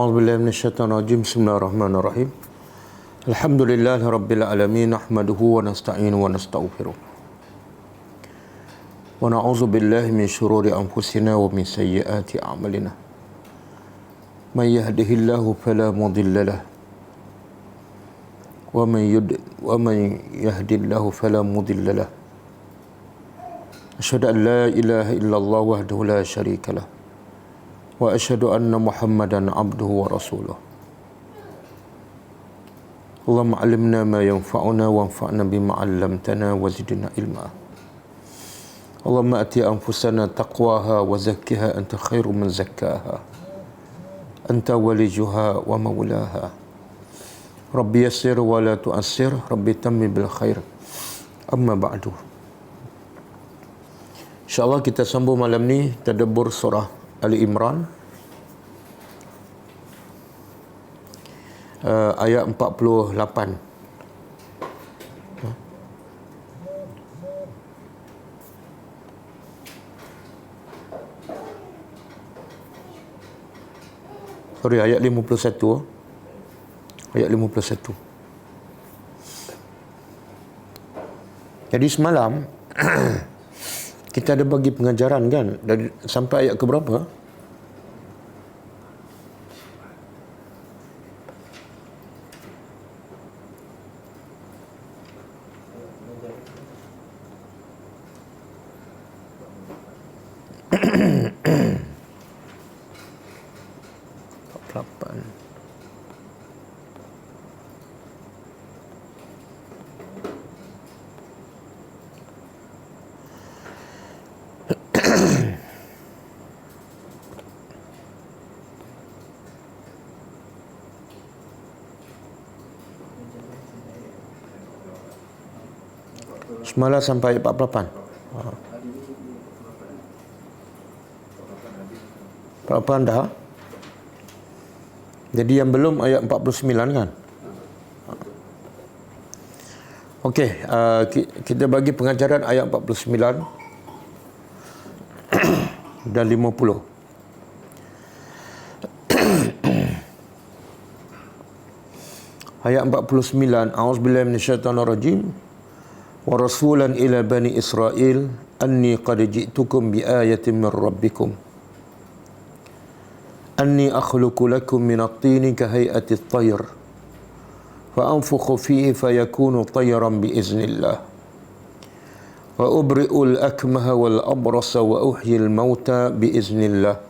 A'udzubillahi minasyaitonirrajim. Bismillahirrahmanirrahim. Alhamdulillahi rabbil alamin, nahmaduhu wa nasta'inu wa nastaghfiruh. Wa na'udzu billahi min syururi anfusina wa min sayyiati a'malina. May yahdihillahu fala mudilla lahu wa man yahdillahu fala mudilla lahu. Asyhadu an la ilaha illallah wahdahu la syarika lah. Wa asyhadu anna Muhammadan abduhu wa rasuluh. Allahumma 'allimna ma yanfa'una wanfa'na bima 'allamtana wa zidna ilma. Allahumma ati anfusana taqwaha wa zakkiha anta khairu man zakkaha. Anta walijuha wa maulaha. Rabbi yassir wa la tu'assir, Rabbi tammi bil khair. Amma ba'du. InsyaAllah kita sambung malam ni tadabbur surah Ali Imran ayat 48. Sorry, ayat 51. Ayat 51. Jadi semalam kita ada bagi pengajaran kan, dari sampai ayat ke berapa? Semalam sampai ayat 48. 48 dah. Jadi yang belum ayat 49 kan? Okey, kita bagi pengajaran ayat 49 dan 50. Ayat 49, A'udzubillahi minasyaitonirrajim. Wa rasulan ila bani Israel anni qad ji'tukum bi ayatin min rabbikum anni akhluqu lakum min at-tini ka hay'ati at-tayr fa anfukhu fihi fayakunu tayran bi iznillah wa ubri'u al-akmaha wal abrasa wa uhyi al-mauta bi iznillah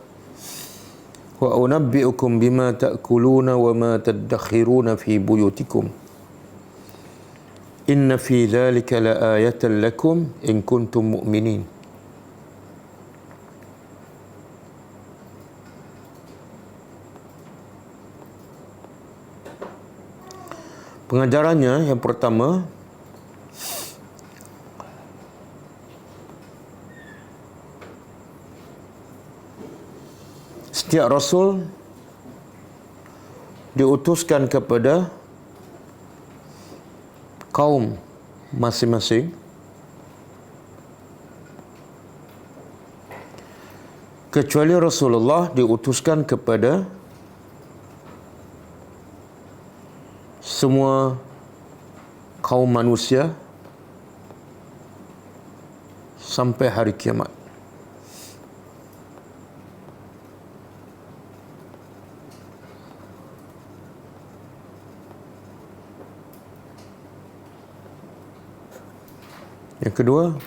wa unabbi'ukum bima ta'kuluna wa ma tadakhiruna fi buyutikum Inna fi dhalika la ayatan lakum in kuntum mu'minin. Pengajarannya yang pertama, setiap rasul diutuskan kepada kaum masing-masing kecuali Rasulullah diutuskan kepada semua kaum manusia sampai hari kiamat. Yang kedua,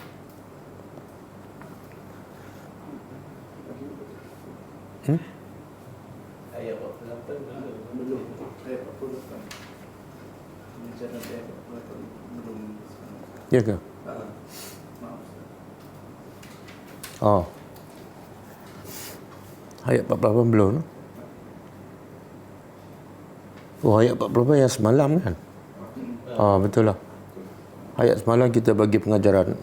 ayat 48 belum. Ayat 48. Pengajaran ayat 48 belum. ya ke? Maaf. Oh. Ayat 48 belum. Oh, ayat 48 yang semalam kan? Betul lah. Ayat semalam kita bagi pengajaran.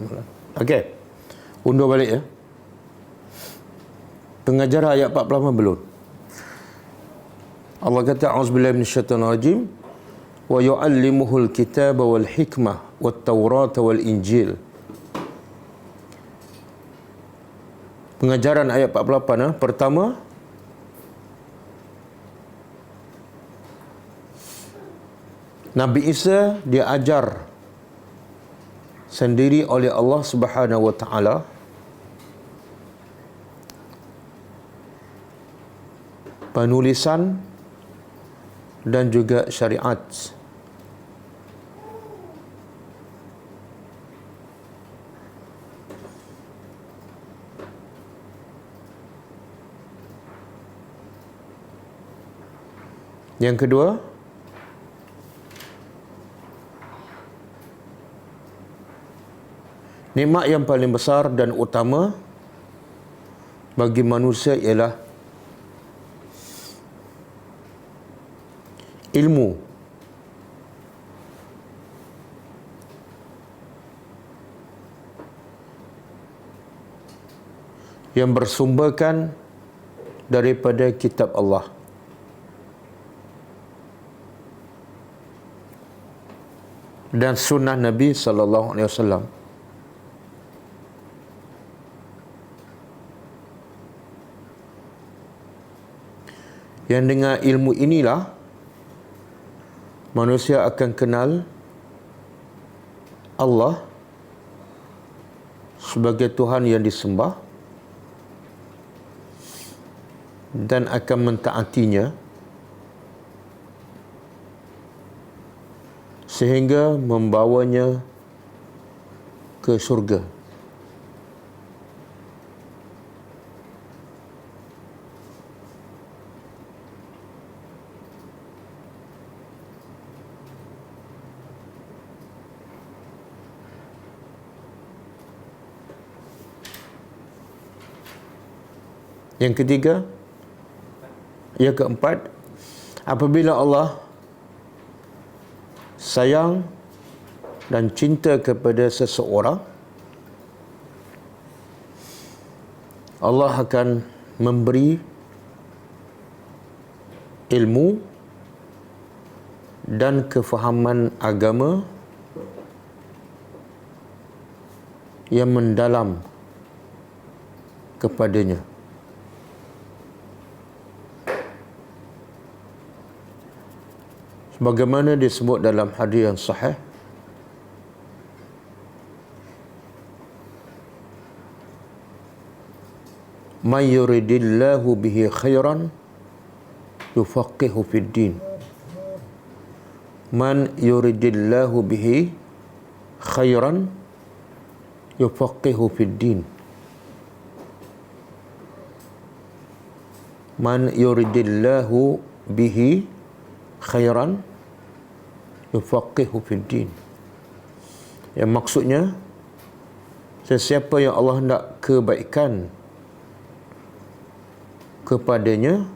Okey. Undur balik ya. Pengajaran ayat 48 belum. Allah kata a'udzubillahi minasyaitonirrajim wa yu'allimuhul kitaba wal hikmah wat taurata wal injil. Pengajaran ayat 48 pertama, Nabi Isa diajar sendiri oleh Allah Subhanahu wa taala penulisan dan juga syariat. Yang kedua, nikmat yang paling besar dan utama bagi manusia ialah ilmu. Yang bersumberkan daripada kitab Allah. Dan sunnah Nabi sallallahu alaihi wasallam. Yang dengan ilmu inilah manusia akan kenal Allah sebagai Tuhan yang disembah dan akan mentaatinya sehingga membawanya ke syurga. Yang ketiga, yang keempat, apabila Allah sayang dan cinta kepada seseorang, Allah akan memberi ilmu dan kefahaman agama yang mendalam kepadanya. Sebagaimana disebut dalam hadis yang sahih, "Man yuridillahu bihi khairan yufaqihu fid din." Man yuridillahu bihi khairan yufaqihu fid din. Man yuridillahu bihi khairan yufaqihu fid din. Yang maksudnya, sesiapa yang Allah nak kebaikan kepadanya,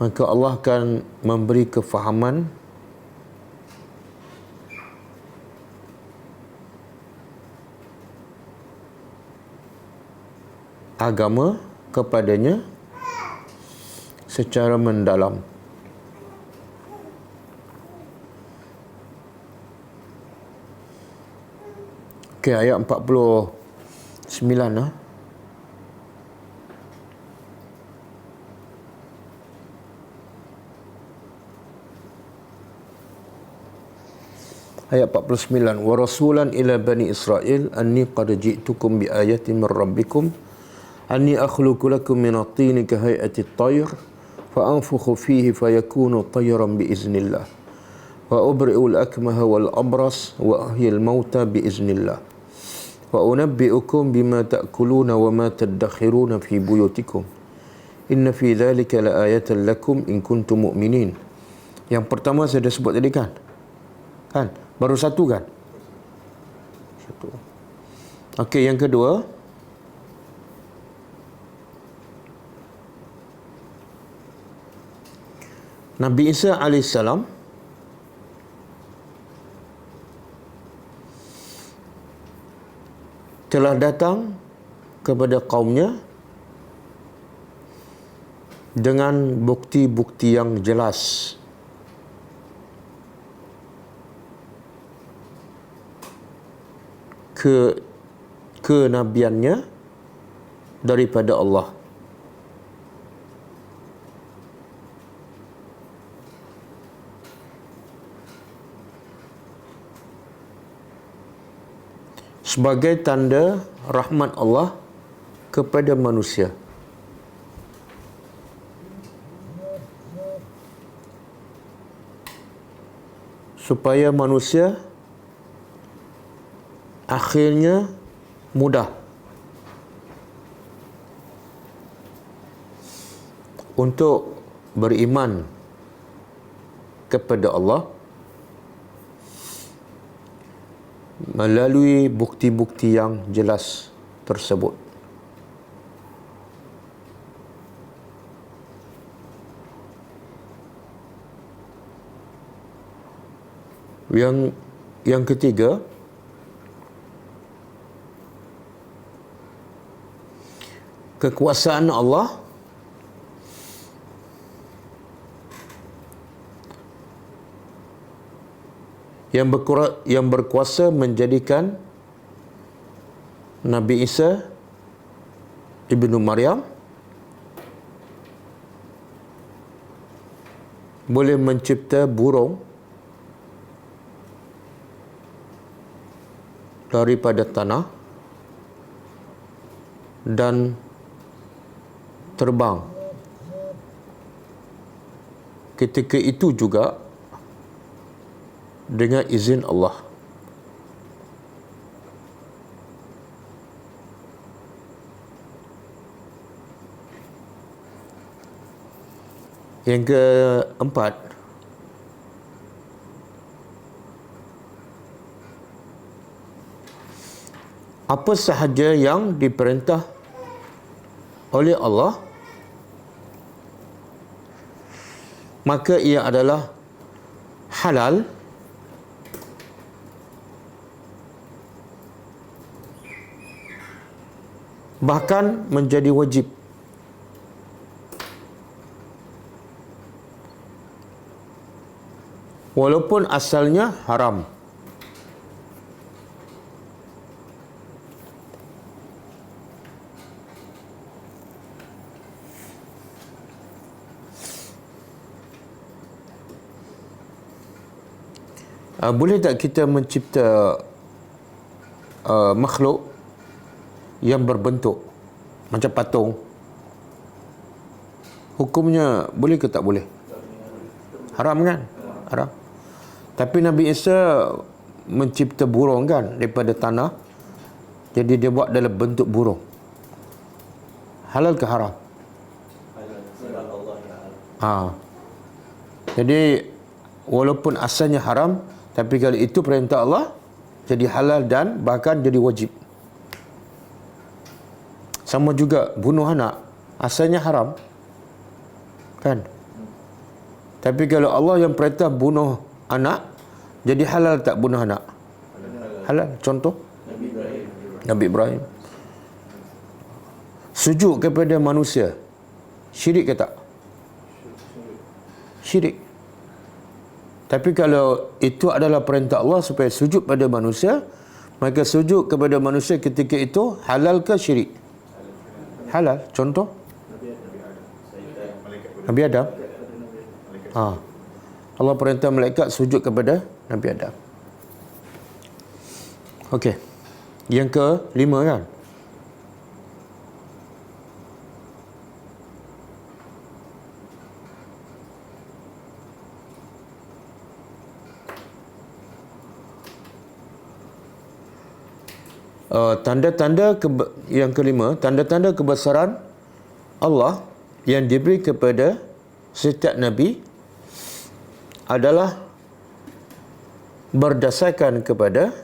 maka Allah akan memberi kefahaman agama kepadanya secara mendalam. Okey, ayat 49 . Ayat 49, wa rasulan ila bani Israil anni qad ji'tukum bi ayatin min rabbikum anni akhluqu lakum min at-tini ka hay'ati at-tayr fa anfukhu fihi fayakunu tayran bi iznillah wa ubri'u al-akmaha wal abras wa ahyi al-mauta bi iznillah wa unabbi'ukum bima ta'kuluna wa ma tadakhiruna fi buyutikum inna fi dhalika la ayatan lakum in kuntum mu'minin. Yang pertama saya dah sebut tadi kan? Baru satu kan? Satu. Okey, yang kedua, Nabi Isa AS telah datang kepada kaumnya dengan bukti-bukti yang jelas kenabiannya daripada Allah. sebagai tanda rahmat Allah kepada manusia. Supaya manusia akhirnya mudah untuk beriman kepada Allah melalui bukti-bukti yang jelas tersebut. Yang ketiga, kekuasaan Allah yang berkuasa menjadikan Nabi Isa ibnu Maryam boleh mencipta burung daripada tanah dan terbang. Ketika itu juga dengan izin Allah. Yang keempat, apa sahaja yang diperintah oleh Allah, maka ia adalah halal bahkan menjadi wajib. Walaupun asalnya haram. Boleh tak kita mencipta makhluk yang berbentuk macam patung? Hukumnya boleh ke tak boleh? Haram kan? Haram. Tapi Nabi Isa mencipta burung kan daripada tanah. Jadi dia buat dalam bentuk burung. Halal ke haram? Jadi walaupun asalnya haram, tapi kalau itu perintah Allah, jadi halal dan bahkan jadi wajib. Sama juga bunuh anak, asalnya haram, kan? Tapi kalau Allah yang perintah bunuh anak, jadi halal tak bunuh anak? Halal. Contoh? Nabi Ibrahim. Sujud kepada manusia, syirik ke tak? Syirik. Tapi kalau itu adalah perintah Allah supaya sujud pada manusia, maka sujud kepada manusia ketika itu halal ke syirik? Halal. Contoh? Nabi Adam. Allah perintah malaikat sujud kepada Nabi Adam. Okey. Yang kelima kan? Yang kelima, tanda-tanda kebesaran Allah yang diberi kepada setiap Nabi adalah berdasarkan kepada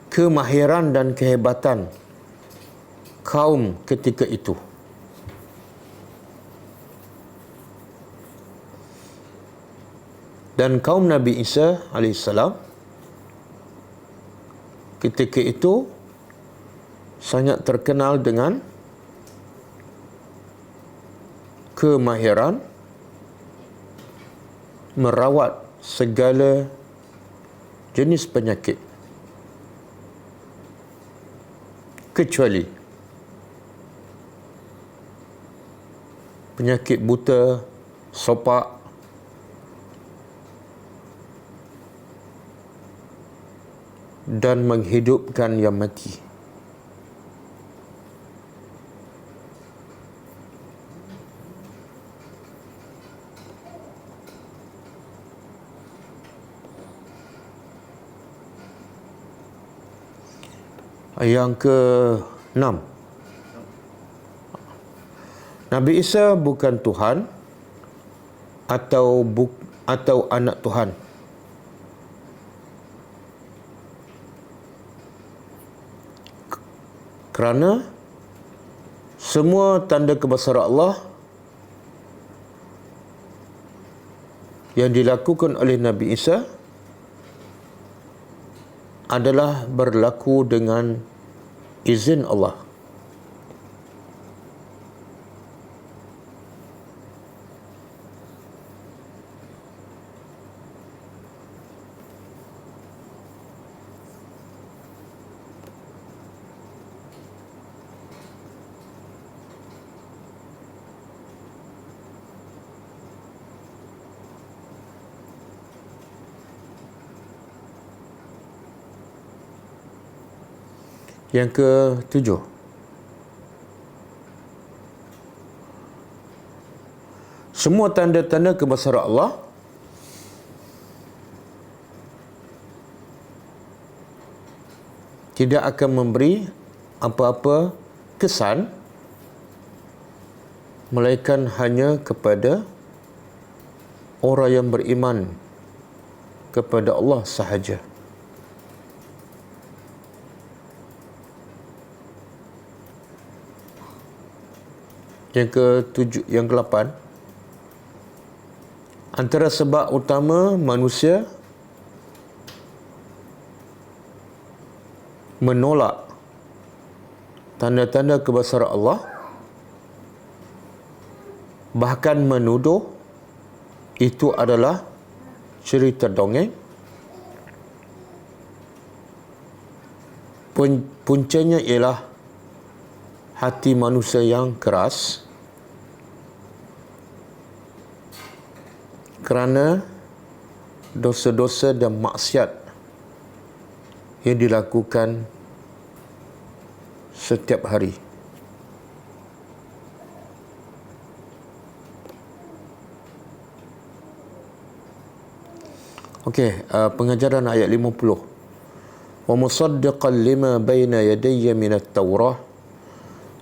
kemahiran dan kehebatan kaum ketika itu. Dan kaum Nabi Isa AS ketika itu sangat terkenal dengan kemahiran merawat segala jenis penyakit, kecuali penyakit buta, sopak, dan menghidupkan yang mati. Yang ke-6, Nabi Isa bukan Tuhan atau anak Tuhan. Kerana semua tanda kebesaran Allah yang dilakukan oleh Nabi Isa adalah berlaku dengan izin Allah. Yang ke-7, semua tanda-tanda kebesaran Allah tidak akan memberi apa-apa kesan melainkan hanya kepada orang yang beriman kepada Allah sahaja. Yang ke-8, antara sebab utama manusia menolak tanda-tanda kebesaran Allah, bahkan menuduh itu adalah cerita dongeng, puncanya ialah hati manusia yang keras kerana dosa-dosa dan maksiat yang dilakukan setiap hari. Okey, pengajaran ayat 50. Wa musaddiqan lima baina yadayya minat Taurah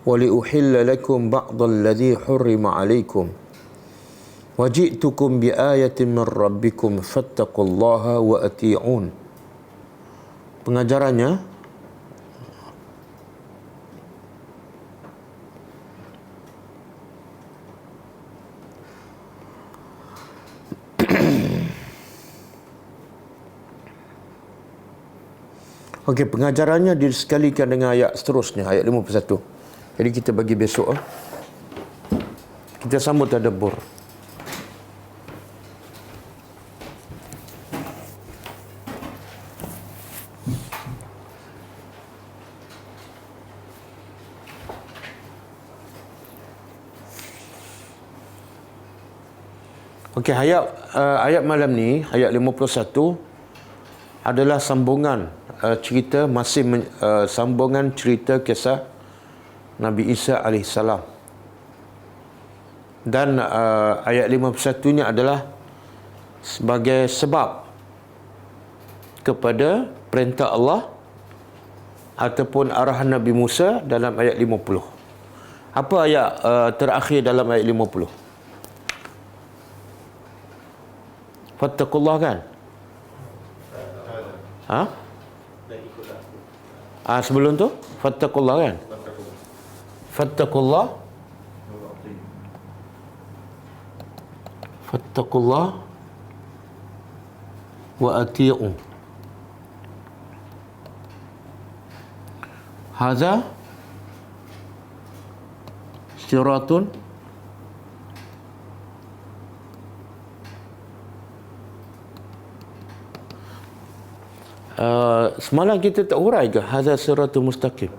وَلِأُحِلَّ لَكُمْ بَعْضَ الَّذِي حُرِّمَ عَلَيْكُمْ وَجِئْتُكُمْ بِآيَةٍ مِّن رَبِّكُمْ فَاتَّقُوا اللَّهَ وَأَطِيعُونِ. Pengajarannya, okey, pengajarannya disekalikan dengan ayat seterusnya, ayat 51. Jadi kita bagi besok. Kita sambut tadabbur. Okey, ayat malam ni, ayat 51 adalah sambungan cerita sambungan cerita kisah Nabi Isa AS. Dan ayat 51-nya adalah sebagai sebab kepada perintah Allah ataupun arahan Nabi Musa dalam ayat 50. Apa ayat terakhir dalam ayat 50? Fattaqullah kan? Sebelum tu fattaqullah kan? Fattaqullah wa ati'u. Hadza siratun semalam kita tak urai ke hadza siratul mustaqim?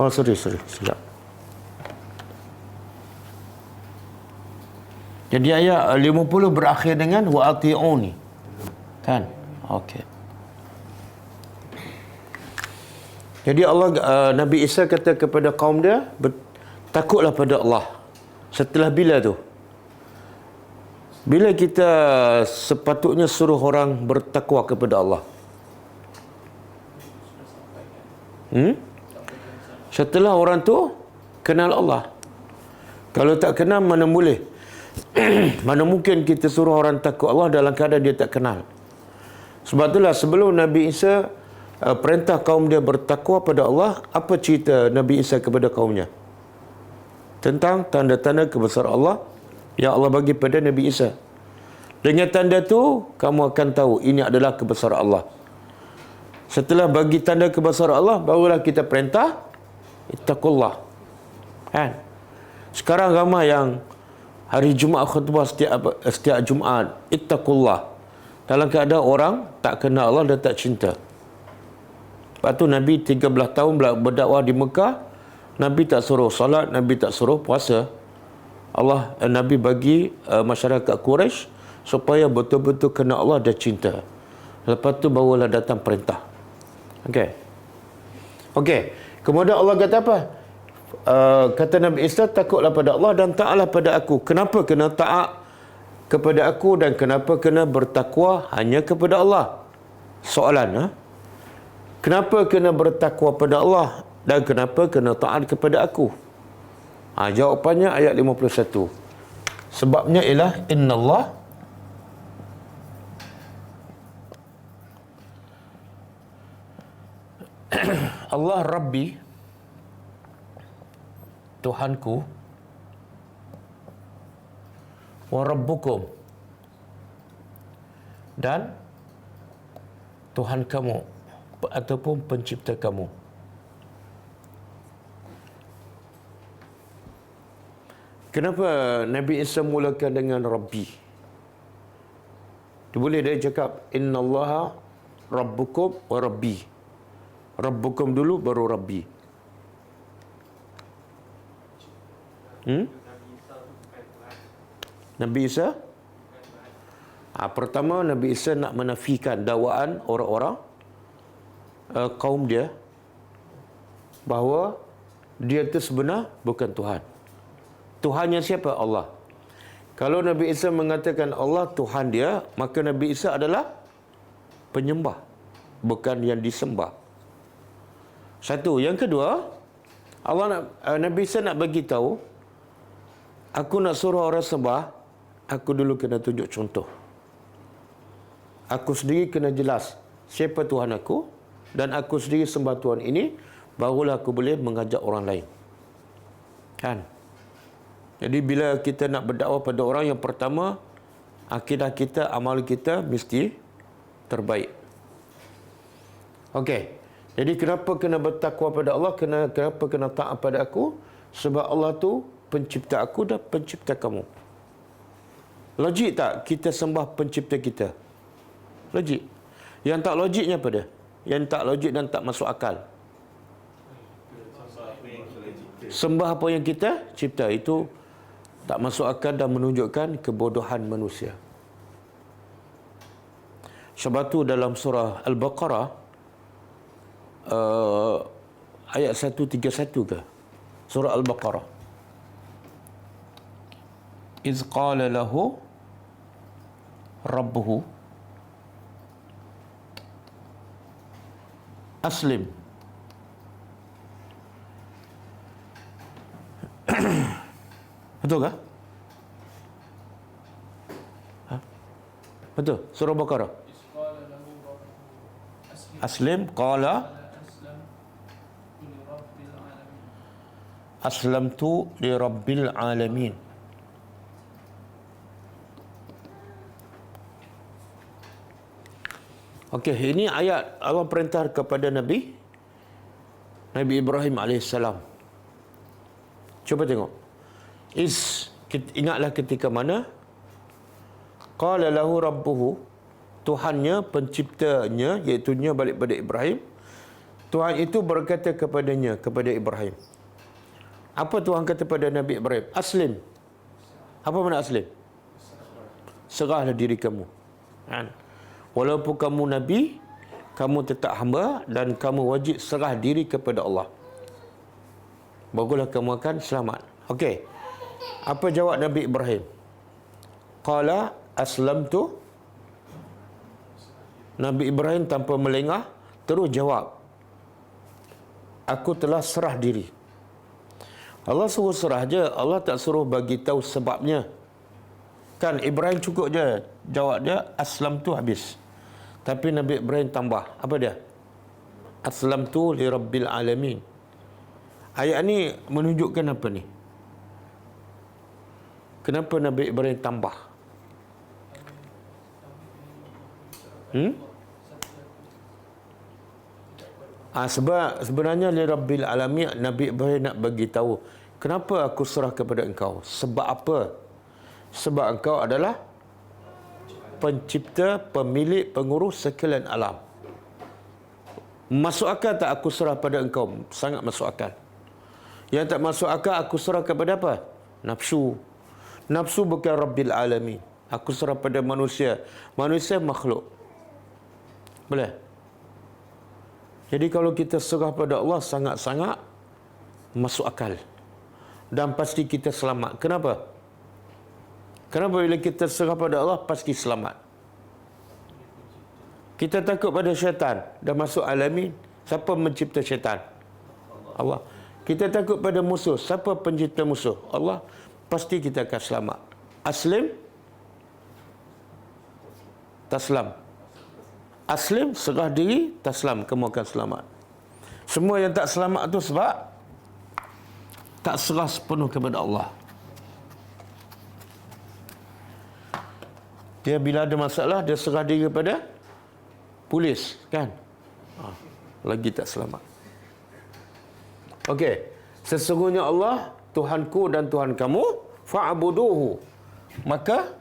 Oh, sorry, silap. Jadi ayat 50 berakhir dengan wa ati'uni. Kan? Okey. Jadi Allah Nabi Isa kata kepada kaum dia, takutlah pada Allah. Setelah bila tu? Bila kita sepatutnya suruh orang bertakwa kepada Allah? Setelah orang tu kenal Allah. Kalau tak kenal, mana boleh? Mana mungkin kita suruh orang takut Allah dalam keadaan dia tak kenal? Sebab itulah sebelum Nabi Isa perintah kaum dia bertakwa pada Allah, apa cerita Nabi Isa kepada kaumnya? Tentang tanda-tanda kebesaran Allah yang Allah bagi pada Nabi Isa. Dengan tanda tu, kamu akan tahu ini adalah kebesaran Allah. Setelah bagi tanda kebesaran Allah, barulah kita perintah ittaqullah. Kan? Sekarang ramai yang hari Jumaat khutbah setiap Jumaat, ittaqullah. Dalam keadaan orang tak kenal Allah dan tak cinta. Lepas tu Nabi 13 tahun berdakwah di Mekah, Nabi tak suruh salat, Nabi tak suruh puasa. Nabi bagi masyarakat Quraisy supaya betul-betul kenal Allah dan cinta. Lepas tu barulah datang perintah. Okey. Kemudian Allah kata apa? Kata Nabi Isa, takutlah pada Allah dan taatlah pada aku. Kenapa kena taat kepada aku dan kenapa kena bertakwa hanya kepada Allah? Soalan, kenapa kena bertakwa pada Allah dan kenapa kena taat kepada aku? Jawapannya ayat 51. Sebabnya ialah innallah Allah Rabbi, Tuhanku, wa rabbukum, dan Tuhan kamu ataupun pencipta kamu. Kenapa Nabi Isa mulakan dengan Rabbi? Boleh dia cakap innallaha rabbukum wa rabbi. Rabbukum dulu baru Rabbi. Nabi Isa? Pertama, Nabi Isa nak menafikan dakwaan orang-orang kaum dia bahawa dia itu sebenar bukan Tuhan. Tuhannya siapa? Allah. Kalau Nabi Isa mengatakan Allah Tuhan dia, maka Nabi Isa adalah penyembah, bukan yang disembah. Satu. Yang kedua, Nabi Isa nak bagi tahu, aku nak suruh orang sembah, aku dulu kena tunjuk contoh. Aku sendiri kena jelas siapa Tuhan aku, dan aku sendiri sembah Tuhan ini, barulah aku boleh mengajak orang lain. Kan? Jadi bila kita nak berdakwah pada orang, yang pertama, akidah kita, amal kita mesti terbaik. Okey. Jadi kenapa kena bertakwa pada Allah? Kenapa kena taat pada aku? Sebab Allah tu pencipta aku dan pencipta kamu. Logik tak kita sembah pencipta kita? Logik. Yang tak logiknya apa dia? Yang tak logik dan tak masuk akal. Sembah apa yang kita cipta, itu tak masuk akal dan menunjukkan kebodohan manusia. Sebab tu dalam surah Al-Baqarah ayat 131 ke? Surah Al-Baqarah. Iz qala lahu rabbuhu aslim. Betul ke? Betul. Surah Baqarah. Aslim qala aslamtu li rabbil alamin. Okey, ini ayat Allah perintah kepada Nabi Ibrahim alaihissalam. Cuba tengok. Ingatlah ketika mana qala lahu rabbuhu, Tuhannya, penciptanya, iaitunya balik pada Ibrahim. Tuhan itu berkata kepadanya, kepada Ibrahim. Apa Tuhan kata pada Nabi Ibrahim? Aslim. Apa makna aslim? Serahlah diri kamu. Kan? Walaupun kamu Nabi, kamu tetap hamba dan kamu wajib serah diri kepada Allah. Barulah kamu akan selamat. Okey. Apa jawab Nabi Ibrahim? Qala aslamtu. Nabi Ibrahim tanpa melengah terus jawab, aku telah serah diri. Allah suruh serah je, Allah tak suruh bagi tahu sebabnya. Kan Ibrahim cukup je jawab dia aslamtu, habis. Tapi Nabi Ibrahim tambah, apa dia? Aslamtu li rabbil alamin. Ayat ni menunjukkan apa ni? Kenapa Nabi Ibrahim tambah? Sebab sebenarnya li rabbil alamin, Nabi Ibrahim nak bagi tahu, kenapa aku serah kepada engkau? Sebab apa? Sebab engkau adalah pencipta, pemilik, pengurus sekalian alam. Masuk akal tak aku serah pada engkau? Sangat masuk akal. Yang tak masuk akal, aku serah kepada apa? Nafsu. Nafsu bukan rabbil alamin. Aku serah pada manusia. Manusia makhluk. Boleh? Jadi kalau kita serah pada Allah, sangat-sangat masuk akal. Dan pasti kita selamat. Kenapa? Kenapa bila kita serah pada Allah, pasti selamat. Kita takut pada syaitan. Dah masuk alamin. Siapa mencipta syaitan? Allah. Kita takut pada musuh. Siapa pencipta musuh? Allah. Pasti kita akan selamat. Aslim, taslam. Aslim, serah diri, taslam, kamu akan selamat. Semua yang tak selamat tu sebab tak serah sepenuh kepada Allah. Dia bila ada masalah, dia serah diri kepada polis, kan? Lagi tak selamat. Okey, sesungguhnya Allah Tuhanku dan Tuhan kamu, fa'buduhu. Maka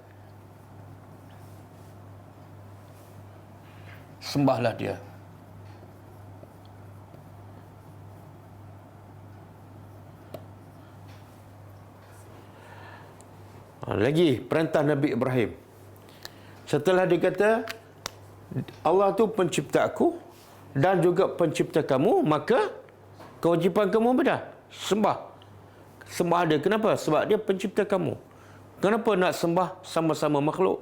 sembahlah dia. Lagi perintah Nabi Ibrahim. Setelah dikata Allah tu pencipta aku dan juga pencipta kamu, maka kewajipan kamu beda. Sembah dia. Kenapa? Sebab dia pencipta kamu. Kenapa nak sembah sama-sama makhluk?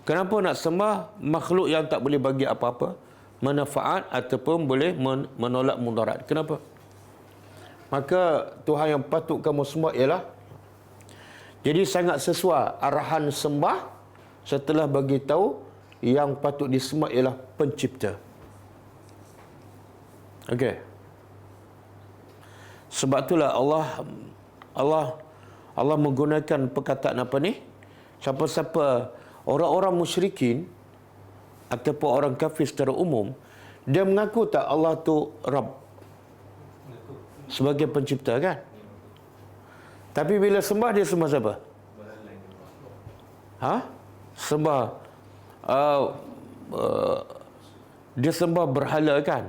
Kenapa nak sembah makhluk yang tak boleh bagi apa-apa, manfaat ataupun boleh menolak mudarat? Kenapa? Maka Tuhan yang patut kamu sembah ialah, jadi sangat sesuai arahan sembah setelah bagi tahu yang patut disembah ialah pencipta. Okey. Sebab itulah Allah menggunakan perkataan apa ni? Siapa-siapa orang-orang musyrikin ataupun orang kafir secara umum, dia mengaku tak Allah tu Rabb sebagai pencipta, kan? Tapi bila sembah, dia sembah siapa? Sembah dia sembah berhala, kan?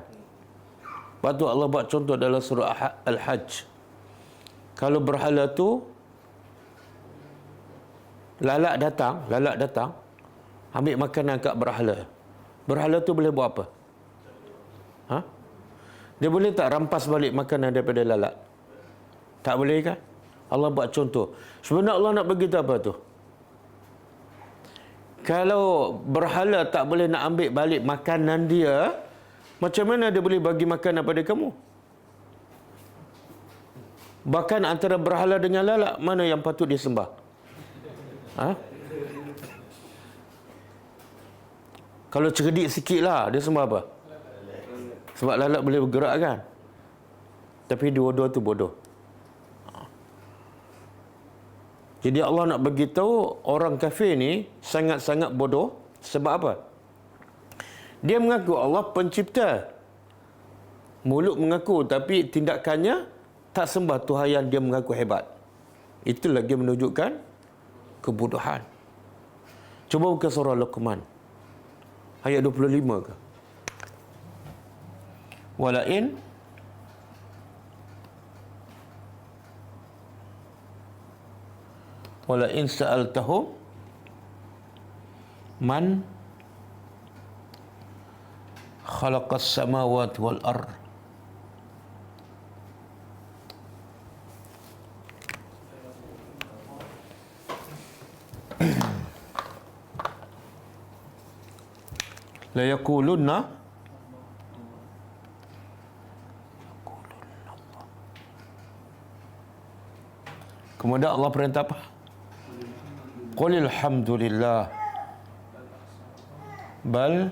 Lepas tu Allah buat contoh dalam surah Al-Hajj. Kalau berhala tu lalat datang ambil makanan kat berhala. Berhala tu boleh buat apa? Dia boleh tak rampas balik makanan daripada lalat? Tak boleh, kan? Allah buat contoh. Sebenarnya Allah nak beritahu apa tu? Kalau berhala tak boleh nak ambil balik makanan dia, macam mana dia boleh bagi makanan pada kamu? Bahkan antara berhala dengan lalat, mana yang patut disembah? Kalau cerdik sikit lah, dia sembah apa? Sebab lalat boleh bergerak, kan? Tapi dua-dua tu bodoh. Jadi Allah nak bagi tahu orang kafir ni sangat-sangat bodoh. Sebab apa? Dia mengaku Allah pencipta. Mulut mengaku, tapi tindakannya tak sembah Tuhan yang dia mengaku hebat. Itu lagi menunjukkan kebodohan. Cuba buka surah Luqman ayat 25 ke? Wala in sa'altahum man khalaqas samawati wal ard. La yaqulunna kemudian Allah perintah apa? Qulil hamdulillah bal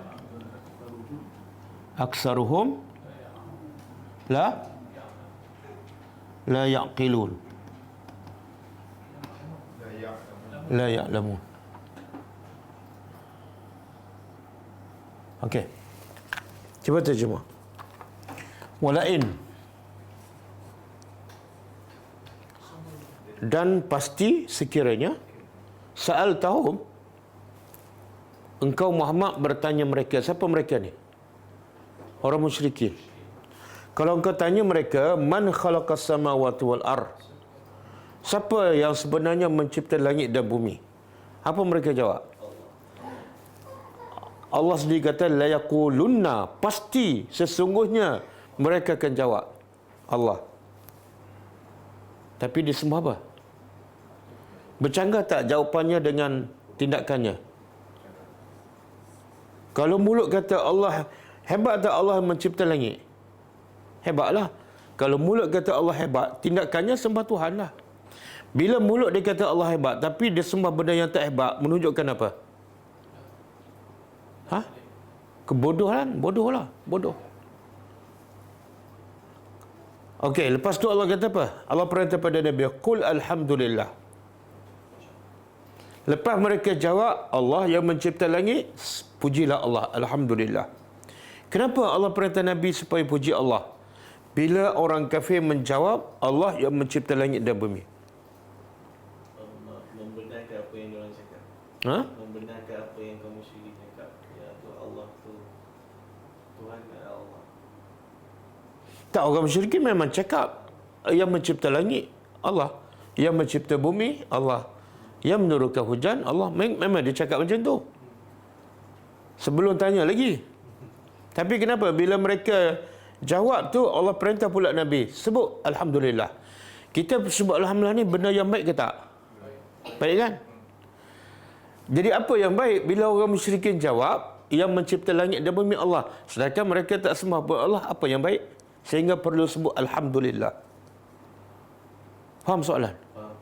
aksaruhum la yaqilun la ya'lamun. Okey. Cuba terjemah. Walain, dan pasti sekiranya sa'al tahum, engkau Muhammad bertanya mereka. Siapa mereka ni? Orang musyrikin. Kalau engkau tanya mereka, man khalaqas samawati wal ard, siapa yang sebenarnya mencipta langit dan bumi? Apa mereka jawab? Allah sendiri kata la yaqulunna, pasti sesungguhnya mereka akan jawab Allah. Tapi dia sembah apa? Bercanggah tak jawapannya dengan tindakannya? Kalau mulut kata Allah, hebat tak Allah mencipta langit? Hebatlah. Kalau mulut kata Allah hebat, tindakannya sembah Tuhan lah. Bila mulut dia kata Allah hebat, tapi dia sembah benda yang tak hebat, menunjukkan apa? Kebodohan, bodoh lah, bodoh. Okey, lepas tu Allah kata apa? Allah perintah pada Nabi, qul alhamdulillah. Lepas mereka jawab Allah yang mencipta langit, pujilah Allah, alhamdulillah. Kenapa Allah perintah Nabi supaya puji Allah? Bila orang kafir menjawab Allah yang mencipta langit dan bumi, membenarkan apa yang diorang cakap. Membenarkan apa yang kaum musyrikin cakap, iaitu Allah tu Tuhan adalah Allah. tak, orang musyrikin memang cakap yang mencipta langit Allah, yang mencipta bumi Allah, yang menurunkan hujan Allah. Memang dia cakap macam tu sebelum tanya lagi. Tapi kenapa bila mereka jawab tu Allah perintah pula Nabi sebut alhamdulillah? Kita sebut alhamdulillah ni benda yang baik ke tak? Baik kan? Jadi apa yang baik bila orang musyrikin jawab yang mencipta langit dan bumi Allah, sedangkan mereka tak sembah Allah? Apa yang baik sehingga perlu sebut alhamdulillah? Faham soalan? Faham.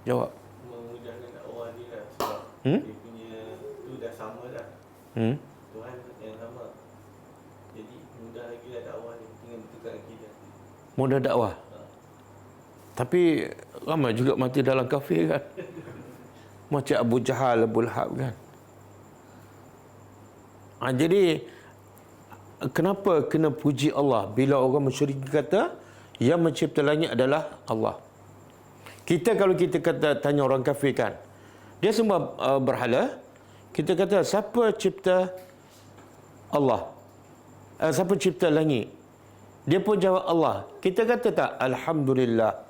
Jawab. Memudahkan dakwah ni lah, sebab dia punya tu dah sama dah. Tuhan yang sama. Jadi mudah lagi lah dakwah ni, tinggal betulkan akidah. Mudah dakwah. Tapi ramai juga mati dalam kafir kan. Macam Abu Jahal, Abu Lahab kan. Jadi kenapa kena puji Allah bila orang musyrik kata yang mencipta langit adalah Allah? Kita kalau kita kata tanya orang kafir kan, dia semua berhala. Kita kata siapa cipta Allah? Siapa cipta langit? Dia pun jawab Allah. Kita kata tak alhamdulillah,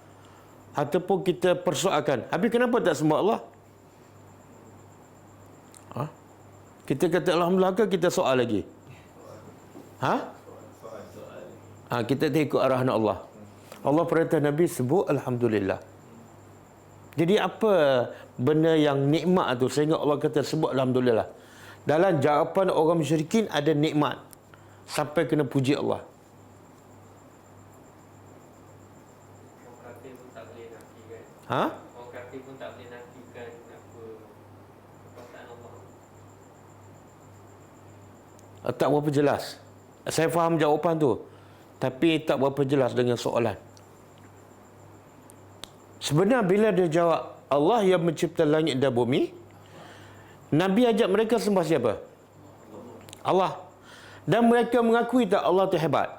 ataupun kita persoalkan, habis kenapa tak sembah Allah? Kita kata alhamdulillah ke kita soal lagi? Kita tak ikut arahan Allah. Allah perintah Nabi sebut alhamdulillah. Jadi apa benda yang nikmat tu sehingga Allah kata sebut alhamdulillah? Dalam jawapan orang musyrikin ada nikmat sampai kena puji Allah. Orang kafir pun tak boleh nafikan. Orang kafir pun tak boleh nafikan apa perkataan Allah. Tak berapa jelas. Saya faham jawapan tu, tapi tak berapa jelas dengan soalan. Sebenarnya bila dia jawab Allah yang mencipta langit dan bumi, Nabi ajak mereka sembah siapa? Allah. Dan mereka mengakui tak Allah tu hebat?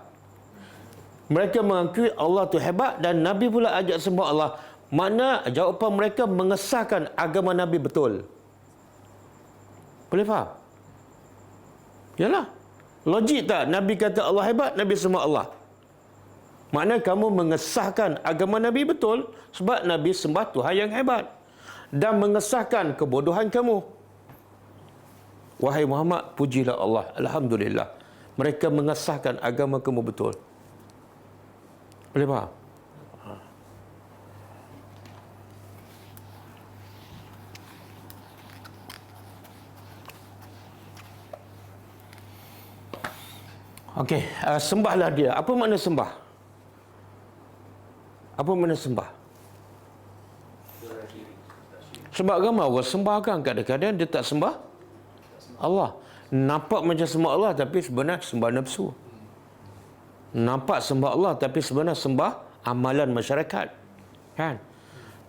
Mereka mengakui Allah tu hebat dan Nabi pula ajak sembah Allah. Mana jawapan mereka mengesahkan agama Nabi betul. Boleh faham? Yalah. Logik tak? Nabi kata Allah hebat, Nabi sembah Allah. Maknanya kamu mengesahkan agama Nabi betul sebab Nabi sembah Tuhan yang hebat dan mengesahkan kebodohan kamu. Wahai Muhammad, pujilah Allah. Alhamdulillah. mereka mengesahkan agama kamu betul. Boleh faham? Okey, sembahlah dia. Apa makna sembah? Apa makna sembah? Sebab ramai orang sembah kan, kadang-kadang dia tak sembah Allah. Nampak macam sembah Allah tapi sebenarnya sembah nafsu. Nampak sembah Allah tapi sebenarnya sembah amalan masyarakat. Kan?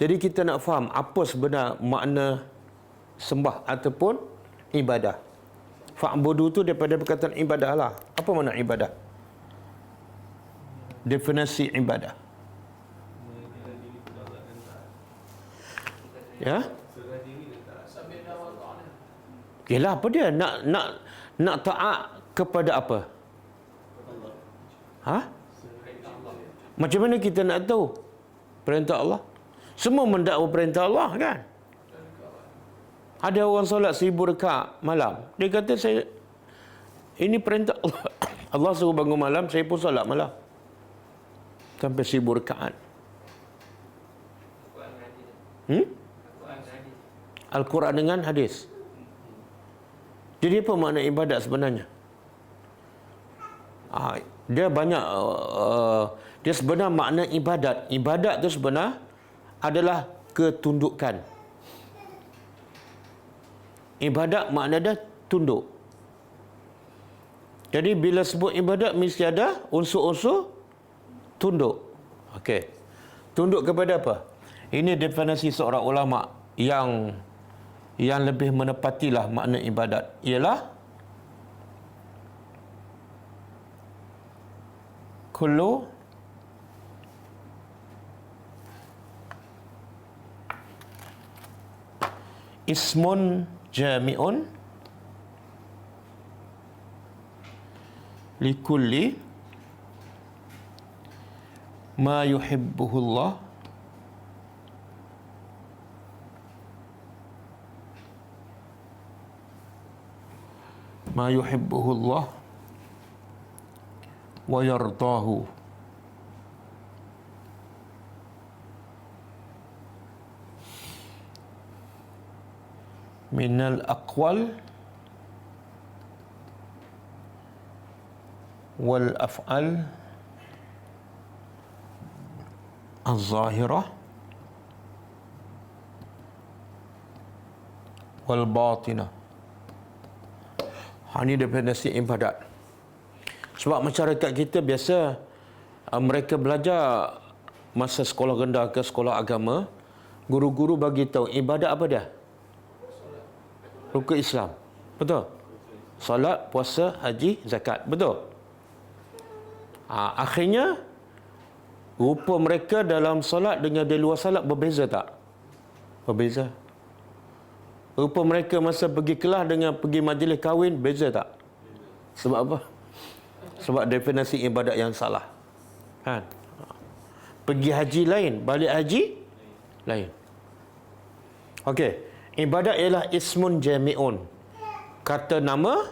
Jadi kita nak faham apa sebenar makna sembah ataupun ibadah. Fa'budu tu daripada perkataan ibadah lah. Apa makna ibadah? Definisi ibadah. Ya? Yalah, apa dia? Nak taat kepada apa? Ha? Macam mana kita nak tahu perintah Allah? Semua mendakwa perintah Allah kan? Ada orang solat 1000 rakaat malam. Dia kata ini perintah Allah. Allah suruh bangun malam, saya pun solat malam. Sampai 1000 rakaat. Al-Quran dengan hadis. Jadi apa makna ibadat sebenarnya? Dia banyak dia sebenar makna ibadat. Ibadat tu sebenar adalah ketundukan. Ibadat makna dia tunduk. Jadi bila sebut ibadat mesti ada unsur-unsur tunduk. Okey. Tunduk kepada apa? Ini definisi seorang ulama yang lebih menepatilah makna ibadat. Ialah kullu ismun jami'un likulli ma yuhibbuhu Allah wa yardahu minal aqwal wal af'al az-zahirah wal batinah. Ini definisi ibadat. Sebab masyarakat kita biasa mereka belajar masa sekolah rendah ke sekolah agama, guru-guru bagi tahu ibadat apa dia? Rukun Islam. Betul? Solat, puasa, haji, zakat. Betul? Akhirnya rupa mereka dalam solat dengan di luar solat berbeza tak? Berbeza. Rupa mereka masa pergi kelas dengan pergi majlis kahwin beza tak? Sebab apa? Sebab definisi ibadat yang salah. Kan? Pergi haji lain, balik haji lain. Okey. Ibadat ialah ismun jami'un. Kata nama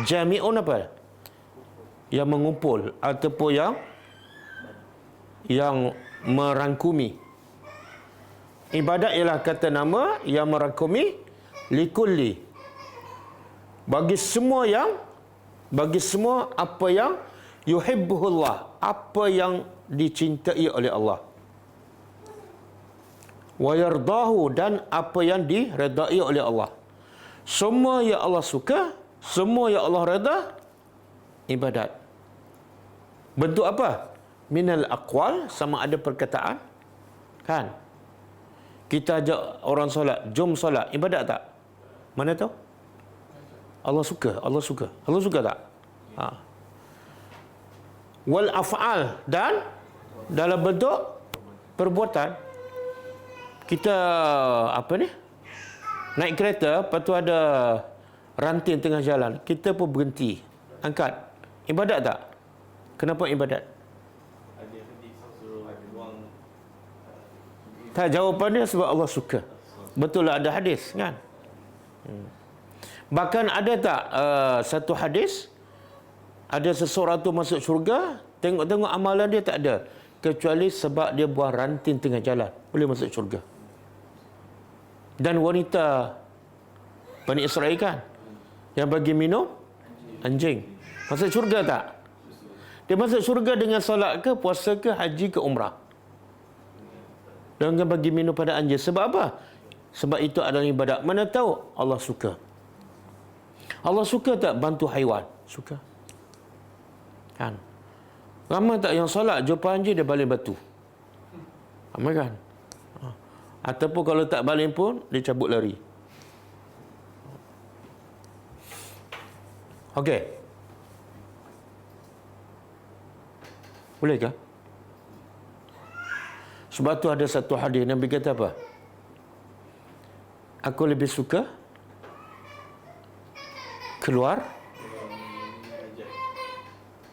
jami'un apa? Yang mengumpul ataupun yang merangkumi. Ibadat ialah kata nama yang merangkumi likulli. Bagi semua apa yang yuhibbuhullah, apa yang dicintai oleh Allah. Wa yardahu, dan apa yang diredai oleh Allah. Semua yang Allah suka, semua yang Allah redha, ibadat. Bentuk apa? Minal aqwal, sama ada perkataan. Kan? Kita ajak orang solat, jom solat, ibadat tak? Mana tahu? Allah suka, Allah suka. Allah suka tak? Wal af'al, dan dalam bentuk perbuatan. Kita naik kereta, lepas tu ada ranting tengah jalan, kita pun berhenti, angkat. Ibadat tak? Kenapa ibadat? Tak, jawapannya sebab Allah suka. Betul lah, ada hadis kan? Bahkan ada tak satu hadis, ada seseorang tu masuk syurga, tengok-tengok amalan dia tak ada. Kecuali sebab dia buah ranting tengah jalan, boleh masuk syurga. Dan wanita Bani Israel kan, yang bagi minum anjing, masuk syurga tak? Dia masuk syurga dengan solat ke, puasa ke, haji ke, umrah. Dengan bagi minum pada anjing. Sebab apa? Sebab itu adalah ibadat. Mana tahu Allah suka. Allah suka tak bantu haiwan? Suka. Kan? Ramai tak yang solat jumpa anjing dia baling batu? Ramai kan? Ataupun kalau tak baling pun dia cabut lari. Okey. Bolehkah? Sebab tu ada satu hadis Nabi kata apa? Aku lebih suka keluar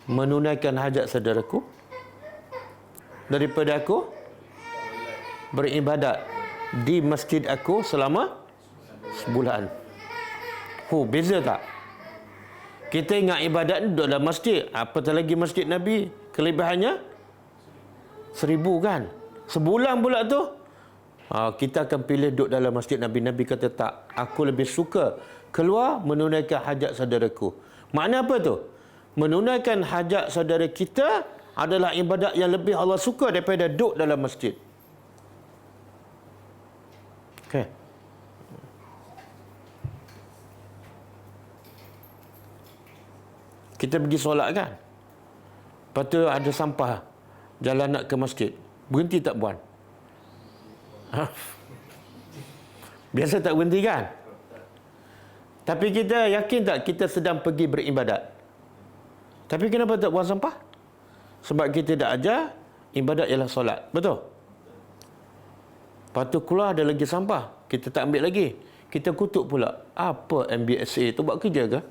menunaikan hajat saudaraku daripada aku beribadat di masjid aku selama sebulan. Beza tak? Kita ingat ibadat ni duduk dalam masjid. Apatah lagi masjid Nabi, kelebihannya 1000 kan? Sebulan pula tu kita akan pilih duduk dalam masjid Nabi. Nabi kata tak, aku lebih suka keluar menunaikan hajat saudaraku. Makna apa tu? Menunaikan hajat saudara kita adalah ibadat yang lebih Allah suka daripada duduk dalam masjid. Okey. Kita pergi solat kan, lepas tu ada sampah jalan nak ke masjid, berhenti tak buat? Biasa tak berhenti kan? Tapi kita yakin tak kita sedang pergi beribadat? Tapi kenapa tak buang sampah? Sebab kita dah ajar ibadat ialah solat. Betul? Lepas tu keluar ada lagi sampah, kita tak ambil lagi, kita kutuk pula. Apa MBSA tu buat kerja ke?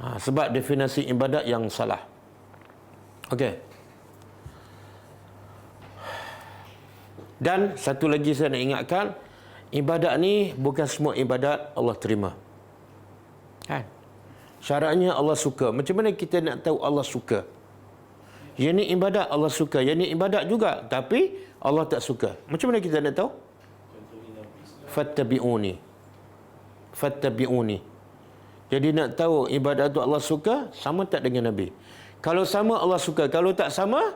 Sebab definisi ibadat yang salah. Okey. Dan satu lagi saya nak ingatkan, ibadat ni bukan semua ibadat Allah terima. Kan? Syaratnya Allah suka. Macam mana kita nak tahu Allah suka? Yang ni ibadat Allah suka, yang ni ibadat juga, tapi Allah tak suka. Macam mana kita nak tahu? Fattabi'uni. Fattabi'uni. Jadi nak tahu ibadat tu Allah suka sama tak dengan Nabi? Kalau sama Allah suka, kalau tak sama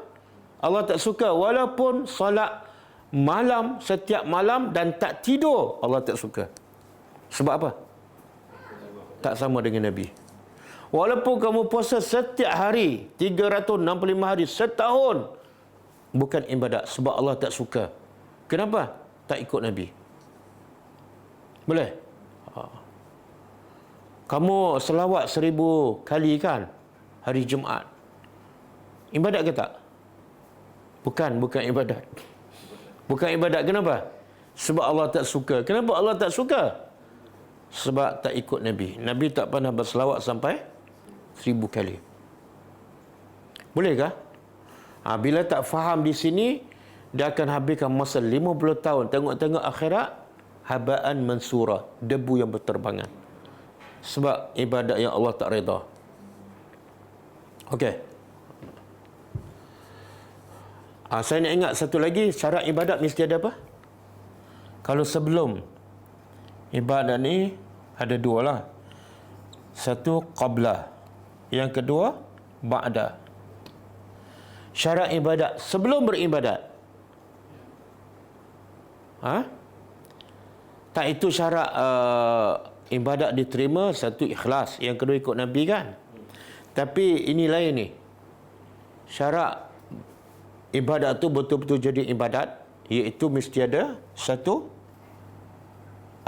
Allah tak suka. Walaupun solat malam setiap malam dan tak tidur, Allah tak suka. Sebab apa? Tak sama dengan Nabi. Walaupun kamu puasa setiap hari 365 hari setahun, bukan ibadat sebab Allah tak suka. Kenapa? Tak ikut Nabi. Boleh? Kamu selawat 1000 kali kan hari Jumaat, ibadat ke tak? Bukan ibadat. Bukan ibadat. Kenapa? Sebab Allah tak suka. Kenapa Allah tak suka? Sebab tak ikut Nabi. Nabi tak pernah berselawat sampai 1000 kali. Bolehkah? Bila tak faham di sini, dia akan habiskan masa 50 tahun tengok-tengok akhirat, habaan mansura, debu yang berterbangan. Sebab ibadat yang Allah tak redha. Okey. Saya nak ingat satu lagi, syarat ibadat mesti ada apa? Kalau sebelum ibadat ni ada dua lah. Satu qabla, yang kedua ba'da. Syarat ibadat sebelum beribadat. Tak, itu syarat ibadat diterima. Satu ikhlas, yang kedua ikut Nabi kan. Tapi ini lain ni. Syarat ibadat tu betul-betul jadi ibadat, iaitu mesti ada satu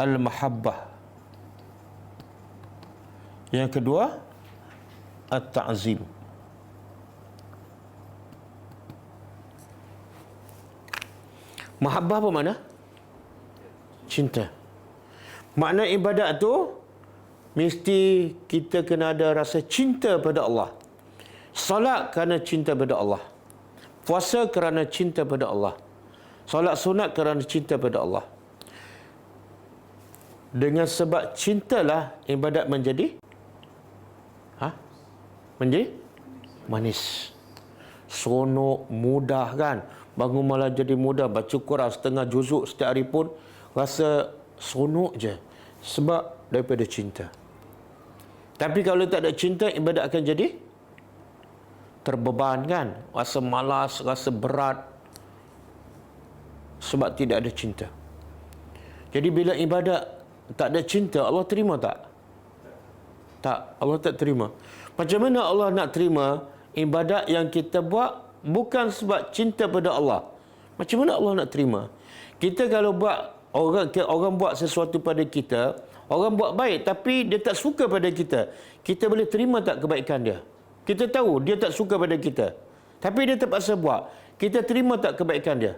al-mahabbah, yang kedua at-ta'zim. Mahabbah apa makna? Cinta. Makna ibadat tu mesti kita kena ada rasa cinta pada Allah. Salat kerana cinta pada Allah. Puasa kerana cinta pada Allah. Solat sunat kerana cinta pada Allah. Dengan sebab cintalah ibadat menjadi menjadi manis. Seronok, mudah kan. Bangun malam jadi mudah. Baca Quran setengah juzuk setiap hari pun rasa seronok je. Sebab daripada cinta. Tapi kalau tak ada cinta, ibadat akan jadi terbeban kan. Rasa malas, rasa berat. Sebab tidak ada cinta. Jadi bila ibadat tak ada cinta, Allah terima tak? Tak, Allah tak terima. Macam mana Allah nak terima ibadat yang kita buat bukan sebab cinta pada Allah? Macam mana Allah nak terima? Kita kalau buat, orang buat sesuatu pada kita, orang buat baik tapi dia tak suka pada kita, kita boleh terima tak kebaikan dia? Kita tahu dia tak suka pada kita, tapi dia terpaksa buat. Kita terima tak kebaikan dia?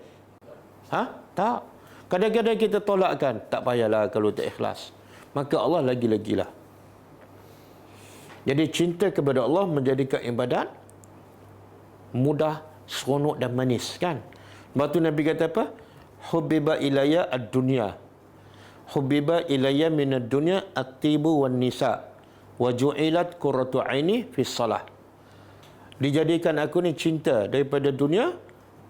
Tak. Kadang-kadang kita tolakkan, tak payahlah kalau tak ikhlas. Maka Allah lagi-lagilah. Jadi cinta kepada Allah menjadikan ibadat mudah, seronok dan manis kan. Lepas tu Nabi kata apa? Hubbiba ilayya ad-dunya. Hubbiba ilayya minad dunya at-tibu wan nisa wa ju'ilat qurratu aini fi shalah. Dijadikan aku ni cinta daripada dunia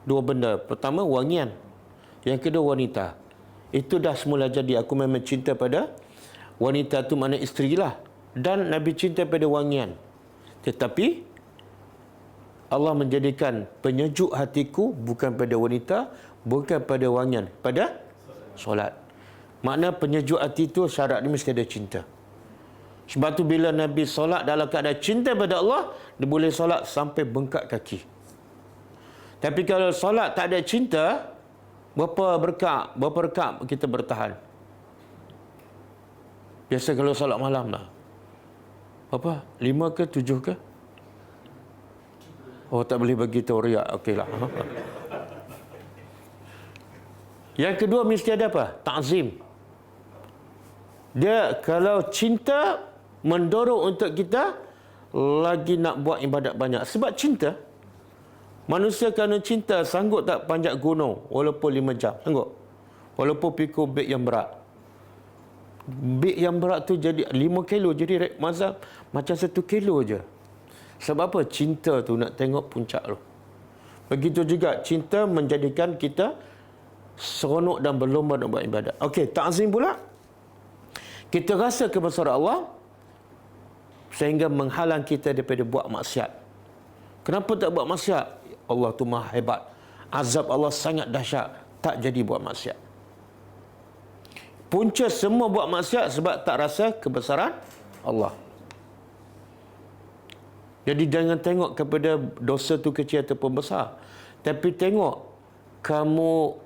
dua benda. Pertama wangian. Yang kedua wanita. Itu dah semula jadi. Aku memang cinta pada wanita tu, makna isteri lah. Dan Nabi cinta pada wangian. Tetapi Allah menjadikan penyejuk hatiku bukan pada wanita, bukan pada wangian, pada solat. Makna penyejuk hati itu syarat dia mesti ada cinta. Sebab tu bila Nabi solat dalam keadaan cinta pada Allah, dia boleh solat sampai bengkak kaki. Tapi kalau solat tak ada cinta, berapa rekat kita bertahan? Biasa kalau solat malam lah. Berapa? 5 ke 7 ke? Oh, tak boleh bagi tahu riak. Okeylah. Yang kedua mesti ada apa? Ta'zim. Dia kalau cinta mendorong untuk kita lagi nak buat ibadat banyak. Sebab cinta. Manusia kerana cinta sanggup tak panjat gunung walaupun 5 jam? Sanggup. Walaupun pikul beg yang berat. Beg yang berat tu jadi 5 kilo. Jadi macam 1 kilo je. Sebab apa? Cinta tu nak tengok puncak tu. Begitu juga cinta menjadikan kita seronok dan berlomba nak buat ibadat. Okey, ta'zim pula. Kita rasa kebesaran Allah sehingga menghalang kita daripada buat maksiat. Kenapa tak buat maksiat? Allah tu maha hebat. Azab Allah sangat dahsyat. Tak jadi buat maksiat. Punca semua buat maksiat sebab tak rasa kebesaran Allah. Jadi jangan tengok kepada dosa tu kecil ataupun besar. Tapi tengok kamu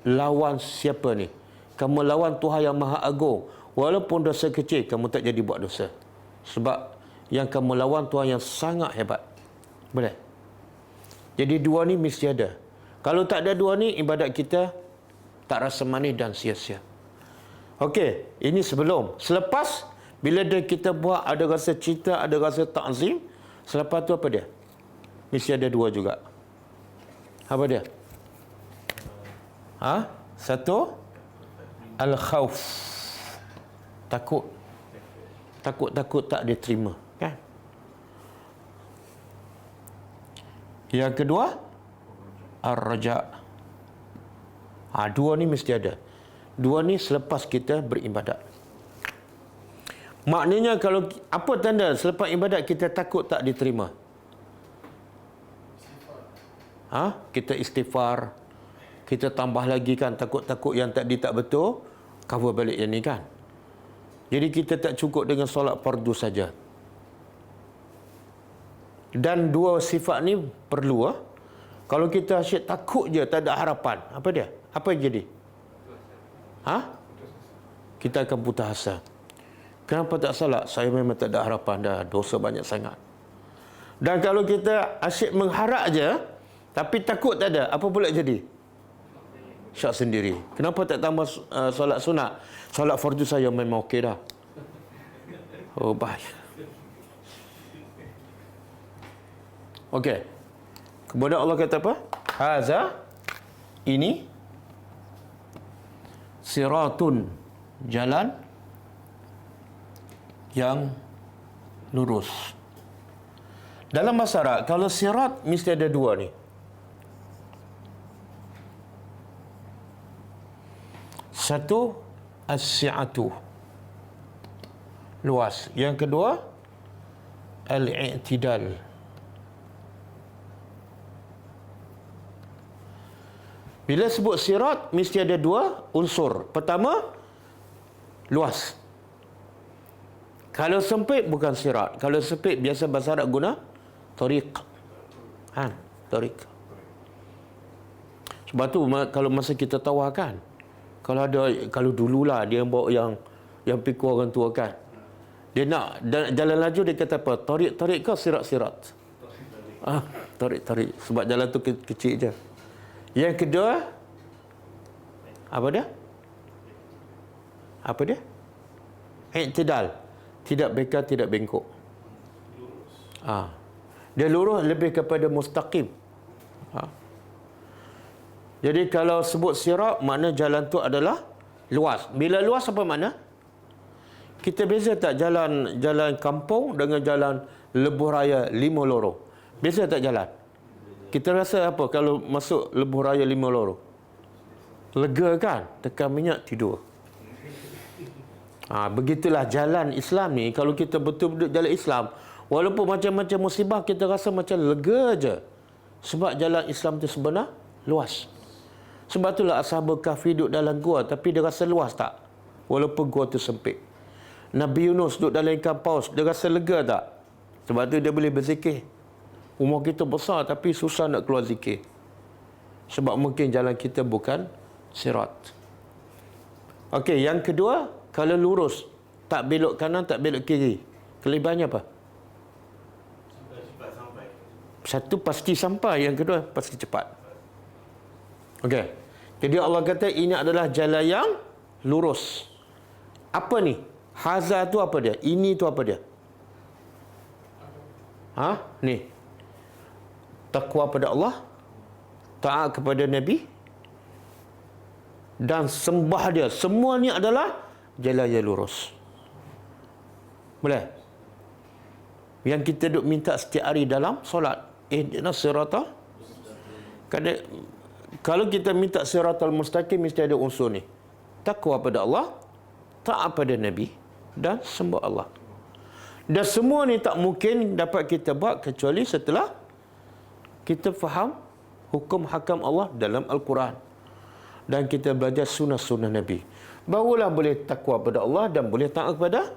lawan siapa ni? Kamu lawan Tuhan yang Maha Agung. Walaupun dosa kecil, kamu tak jadi buat dosa. Sebab yang kamu lawan Tuhan yang sangat hebat. Boleh? Jadi dua ni mesti ada. Kalau tak ada dua ni, ibadat kita tak rasa manis dan sia-sia. Okey, ini sebelum. Selepas, bila kita buat ada rasa cinta, ada rasa ta'zim, selepas tu apa dia? Mesti ada dua juga. Apa dia? Satu, al-khawf. Takut. Takut tak diterima. Kan? Yang kedua, ar-raja. Dua ni mesti ada. Dua ni selepas kita beribadat. Maknanya kalau apa tanda selepas ibadat kita takut tak diterima? Kita istighfar. Kita tambah lagi kan takut-takut yang tadi tak betul, cover balik yang ni kan. Jadi kita tak cukup dengan solat fardu saja. Dan dua sifat ni perlu. Kalau kita asyik takut je, tak ada harapan, apa dia? Apa yang jadi? Kita akan putus asa. Kenapa tak salat? Saya memang tak ada harapan dah, dosa banyak sangat. Dan kalau kita asyik mengharap je, tapi takut tak ada, apa pula jadi? Syak sendiri. Kenapa tak tambah solat sunat? Solat fardu saya memang okey dah. Oh, bahaya. Okey. Kemudian Allah kata apa? Haza, ini siratun, jalan yang lurus. Dalam bahasa Arab, kalau sirat mesti ada dua ni. Satu, as-si'atu, luas. Yang kedua, al-i'tidal. Bila sebut sirat, mesti ada dua unsur. Pertama, luas. Kalau sempit, bukan sirat. Kalau sempit, biasa bahasa Arab guna tariq. Tariq. Sebab tu, kalau masa kita tawar kan, kalau dululah dia bawa yang pikul orang tua kan, dia nak jalan laju, dia kata apa? Tariq ke sirat-sirat? Tariq. Sebab jalan tu kecil je. Yang kedua, apa dia? I'tidal. Tidak bekal, tidak bengkok. Dia lurus lebih kepada mustaqim. Jadi kalau sebut sirat, makna jalan tu adalah luas. Bila luas apa makna? Kita beza tak jalan kampung dengan jalan lebuh raya 5 lorong? Beza tak jalan? Kita rasa apa kalau masuk lebuh raya 5 lorong? Lega kan? Tekan minyak, tidur. Begitulah jalan Islam ni. Kalau kita betul-betul jalan Islam, walaupun macam-macam musibah, kita rasa macam lega je. Sebab jalan Islam tu sebenar luas. Sebab itulah Ashabul Kahfi duduk dalam gua, tapi dia rasa luas tak? Walaupun gua tu sempit. Nabi Yunus duduk dalam ikan paus, dia rasa lega tak? Sebab tu dia boleh berzikir. Umur kita besar tapi susah nak keluar zikir. Sebab mungkin jalan kita bukan sirat. Okey, yang kedua, kalau lurus, tak belok kanan, tak belok kiri, kelebihannya apa? Cepat sampai. Satu, pasti sampai. Yang kedua, pasti cepat. Okey. Jadi Allah kata ini adalah jalan yang lurus. Apa ni? Haza tu apa dia? Ini tu apa dia? Ni. Takwa pada Allah, taat kepada Nabi, dan sembah dia. Semua ni adalah jalan yang lurus. Boleh? Yang kita duk minta setiap hari dalam solat. Ihdinas siratal. Kalau kita minta siratal mustaqim, mesti ada unsur ni. Takwa pada Allah, taat pada Nabi, dan sembah Allah. Dan semua ni tak mungkin dapat kita buat kecuali setelah kita faham hukum hakam Allah dalam Al-Quran. Dan kita belajar sunnah-sunnah Nabi. Barulah boleh takwa pada Allah dan boleh taat kepada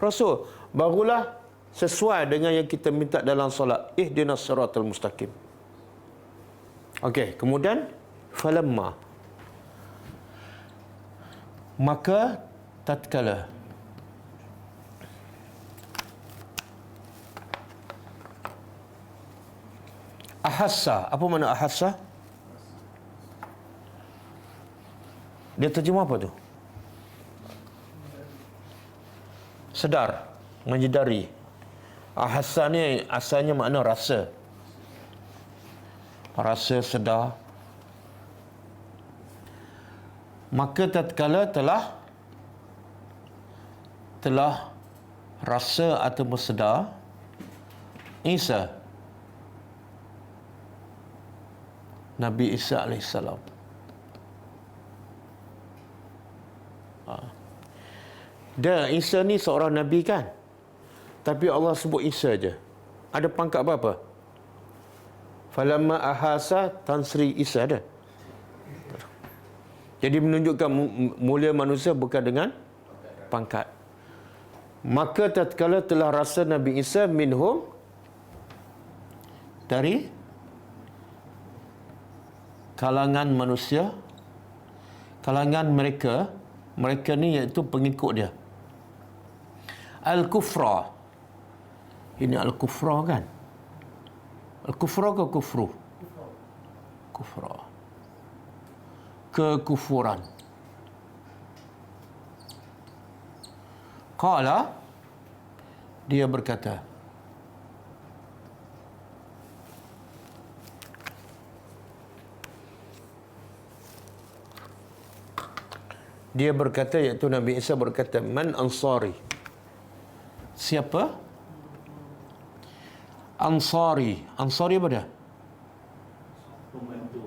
Rasul. Barulah sesuai dengan yang kita minta dalam solat. Ihdinas siratal mustaqim. Okey, kemudian falamma, maka tatkala ahassa. Apa makna ahassa? Dia terjemah apa tu? Sedar, menyedari. Ahassa ni asalnya makna rasa. Rasa, sedar. Maka tatkala telah rasa atau bersedar, Isa, Nabi Isa AS. Dia Isa ni seorang Nabi kan? Tapi Allah sebut Isa je. Ada pangkat berapa? Falamma ahasa tansri Isa ada. Jadi menunjukkan mulia manusia bukan dengan pangkat. Maka tatkala telah rasa Nabi Isa minhum, dari kalangan manusia, kalangan mereka ni iaitu pengikut dia. Al-kufra. Ini al-kufra kan? Al-kufra ke kufru? Kufra. Kekufuran. Qala, dia berkata, iaitu Nabi Isa berkata, man ansari, siapa Ansari. Ansari apa dia? Pembantu.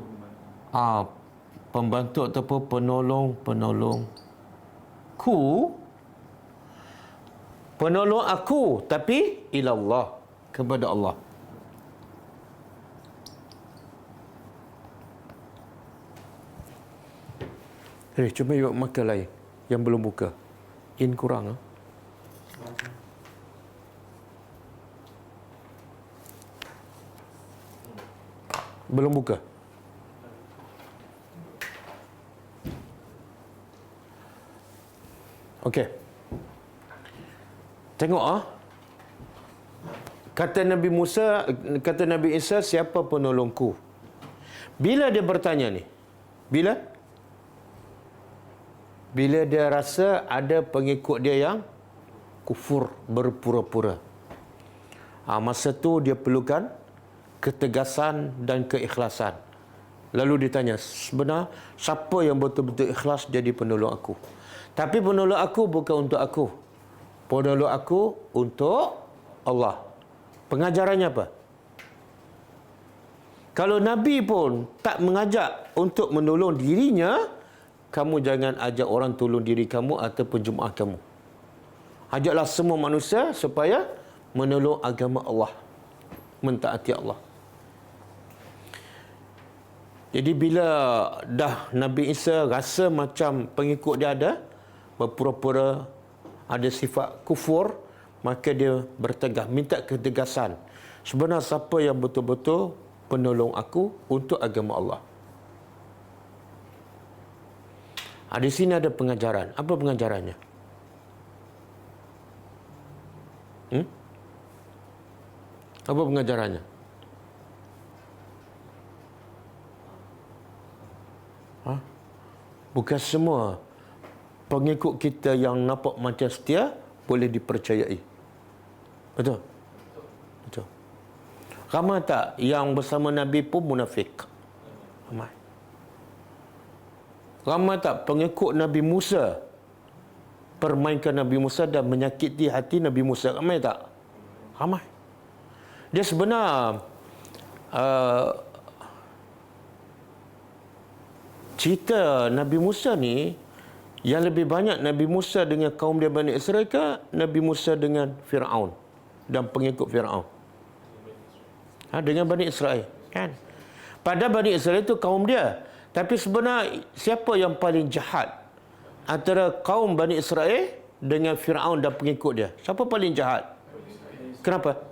Pembantu ataupun penolong. Penolong aku, tapi ilallah, kepada Allah. Cuba yuk makan lain yang belum buka. In kurang. Belum buka. Okey. Tengok kata Nabi Musa, kata Nabi Isa, siapa penolongku? Bila dia bertanya ni? Bila dia rasa ada pengikut dia yang kufur, berpura-pura. Masa tu dia perlukan ketegasan dan keikhlasan. Lalu ditanya, sebenar siapa yang betul-betul ikhlas jadi penolong aku? Tapi penolong aku bukan untuk aku. Penolong aku untuk Allah. Pengajarannya apa? Kalau Nabi pun tak mengajak untuk menolong dirinya, kamu jangan ajak orang tolong diri kamu ataupun jemaah kamu. Ajaklah semua manusia supaya menolong agama Allah, mentaati Allah. Jadi bila dah Nabi Isa rasa macam pengikut dia ada berpura-pura ada sifat kufur, maka dia bertegah, minta ketegasan. Sebenarnya siapa yang betul-betul penolong aku untuk agama Allah? Di sini ada pengajaran. Apa pengajarannya? Apa pengajarannya? Bukan semua pengikut kita yang nampak macam setia boleh dipercayai. Betul? Betul. Ramai tak yang bersama Nabi pun munafik? Ramai. Ramai tak pengikut Nabi Musa permainkan Nabi Musa dan menyakiti hati Nabi Musa? Ramai tak? Ramai. Dia sebenar cerita Nabi Musa ni, yang lebih banyak Nabi Musa dengan kaum dia Bani Israel ke Nabi Musa dengan Fir'aun dan pengikut Fir'aun? Dengan Bani Israel, kan? Pada Bani Israel itu kaum dia. Tapi sebenarnya siapa yang paling jahat antara kaum Bani Israel dengan Fir'aun dan pengikut dia? Siapa paling jahat? Kenapa?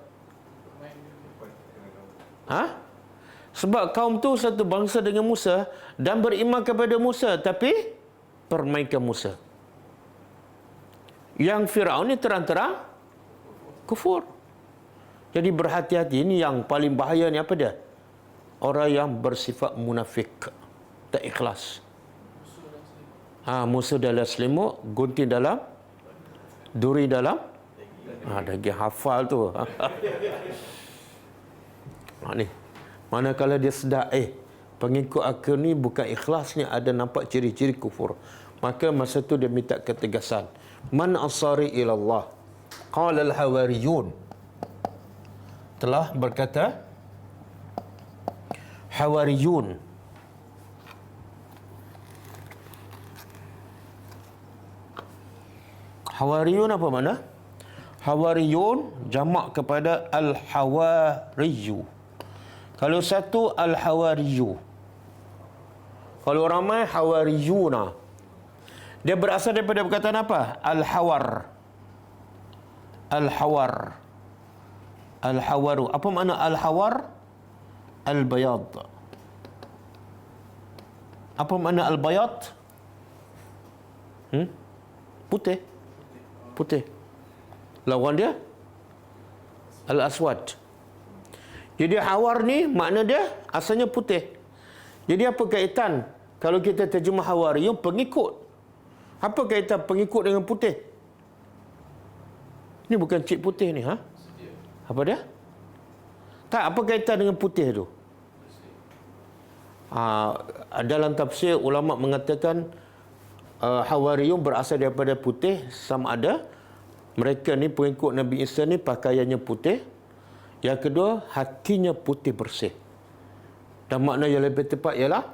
Sebab kaum tu satu bangsa dengan Musa dan beriman kepada Musa, tapi permainkan Musa. Yang Fir'aun ni terang-terang kufur. Jadi berhati-hati. Ini yang paling bahaya ni apa dia? Orang yang bersifat munafik, tak ikhlas. Musuh dalam selimut, gunting dalam, duri dalam daging. Hafal tu. Ni manakala dia sedar pengikut aku ni bukan ikhlas, ni ada nampak ciri-ciri kufur, maka masa tu dia minta ketegasan. Man ansari ilallah? Qala al-hawariyun. Telah berkata hawariyun. Hawariyun apa makna? Hawariyun jamak kepada al-hawariyu. Kalau satu al-hawariyu. Kalau ramai hawariyuna. Dia berasal daripada perkataan apa? Al-hawar. Al-hawar. Al-hawaru. Apa makna al-hawar? Al-bayad. Apa makna al-bayad? Putih. Putih. Lawan dia al-aswad. Jadi hawar ni makna dia asalnya putih. Jadi apa kaitan kalau kita terjemah hawariyun, pengikut? Apa kaitan pengikut dengan putih? Ini bukan cik putih ni, Apa dia? Tak, apa kaitan dengan putih tu? Dalam tafsir ulama mengatakan hawariyun berasal daripada putih, sama ada mereka ni pengikut Nabi Isa ni pakaiannya putih. Yang kedua, hatinya putih bersih. Dan makna yang lebih tepat ialah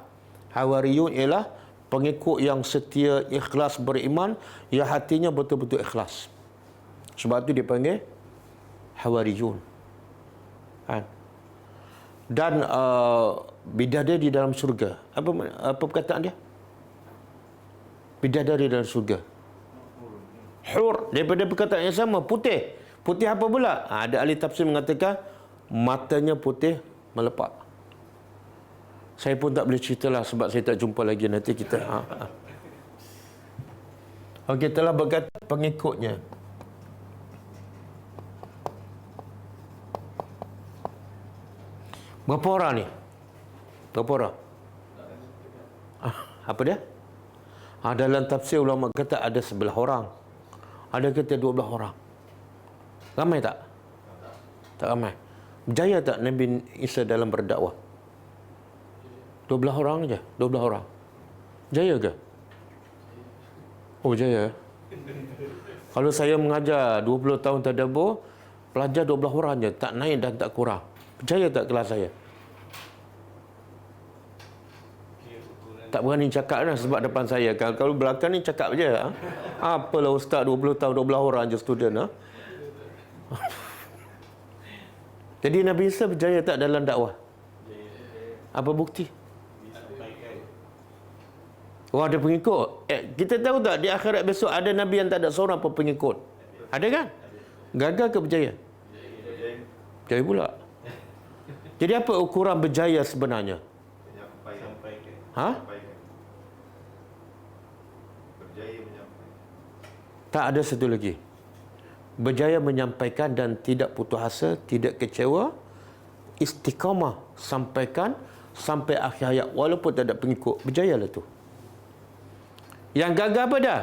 Hawariyun ialah pengikut yang setia, ikhlas beriman, yang hatinya betul-betul ikhlas. Sebab tu dipanggil Hawariyun. Kan? Dan bidadari di dalam surga. Apa perkataan dia? Bidadari dalam surga. Hur, daripada perkataan yang sama, putih. Putih apa pula? Ada ahli tafsir mengatakan matanya putih melepak. Saya pun tak boleh ceritalah sebab saya tak jumpa lagi. Nanti kita Okey, telah berkata pengikutnya. Berapa orang ni? Berapa orang? Apa dia? Dalam tafsir ulama kata ada 11 orang. Ada kata 12 orang. Ramai tak? Tak ramai. Berjaya tak Nabi Isa dalam berdakwah? 12 orang je. 12 orang. Jaya ke? Oh, jaya. Kalau saya mengajar 20 tahun tadabbur, pelajar 12 orang je. Tak naik dan tak kurang. Berjaya tak kelas saya? Tak berani cakap lah sebab depan saya. Kalau belakang ni cakap je. Apalah ustaz 20 tahun 12 orang je student. Jadi Nabi Isa berjaya tak dalam dakwah? Apa bukti? Oh, ada pengikut. Kita tahu tak di akhirat besok ada Nabi yang tak ada seorang pun pengikut? Ada kan? Gagal ke berjaya? Berjaya pula. Jadi apa ukuran berjaya sebenarnya? Tak ada satu lagi. Berjaya menyampaikan dan tidak putus asa, tidak kecewa, istiqamah sampaikan sampai akhir hayat walaupun tak ada pengikut. Berjayalah tu. Yang gagal apa dah?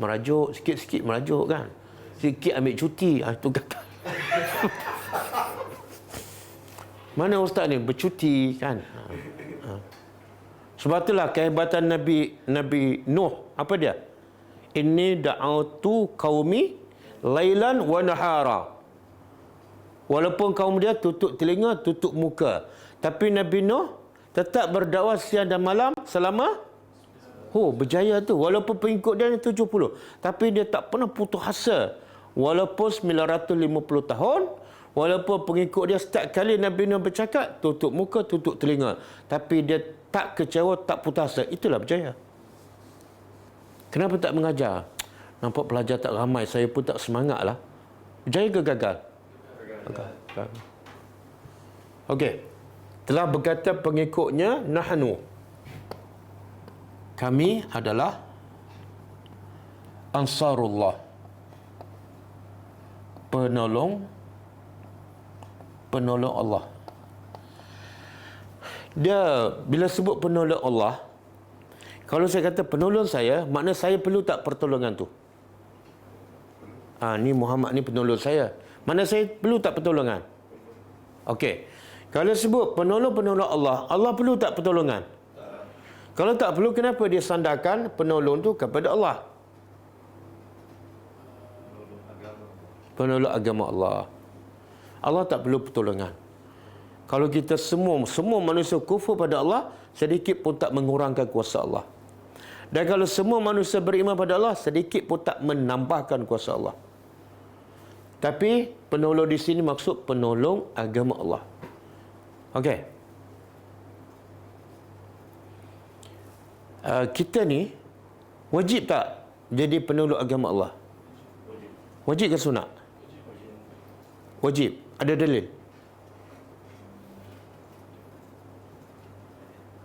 Merajuk, sikit-sikit merajuk kan. Sikit ambil cuti, itu gagal. Mana ustaz ni bercuti kan? Sebab itulah kehebatan Nabi Nuh. Apa dia? Inni da'autu qaumi lailan wa nahara. Walaupun kaum dia tutup telinga, tutup muka, tapi Nabi Nuh tetap berdakwah siang dan malam selama berjaya tu. Walaupun pengikut dia 70, tapi dia tak pernah putus asa. Walaupun 950 tahun, walaupun pengikut dia setiap kali Nabi Nuh bercakap, tutup muka, tutup telinga, tapi dia tak kecewa, tak putus asa. Itulah berjaya. Kenapa tak mengajar? Nampak pelajar tak ramai, saya pun tak semangat lah. Berjaya ke gagal? Gagal. Okey. Telah berkata pengikutnya, nahnu, kami adalah Ansarullah, penolong Allah. Dia bila sebut penolong Allah, kalau saya kata penolong saya, makna saya perlu tak pertolongan tu? Ni Muhammad ni penolong saya. Mana saya perlu tak pertolongan? Okey. Kalau sebut penolong Allah, Allah perlu tak pertolongan? Kalau tak perlu, kenapa dia sandarkan penolong tu kepada Allah? Penolong agama Allah. Allah tak perlu pertolongan. Kalau kita semua manusia kufur pada Allah, sedikit pun tak mengurangkan kuasa Allah. Dan kalau semua manusia beriman pada Allah, sedikit pun tak menambahkan kuasa Allah. Tapi penolong di sini maksud penolong agama Allah. Okey. Kita ni wajib tak jadi penolong agama Allah? Wajib ke sunat? Wajib. Ada dalil?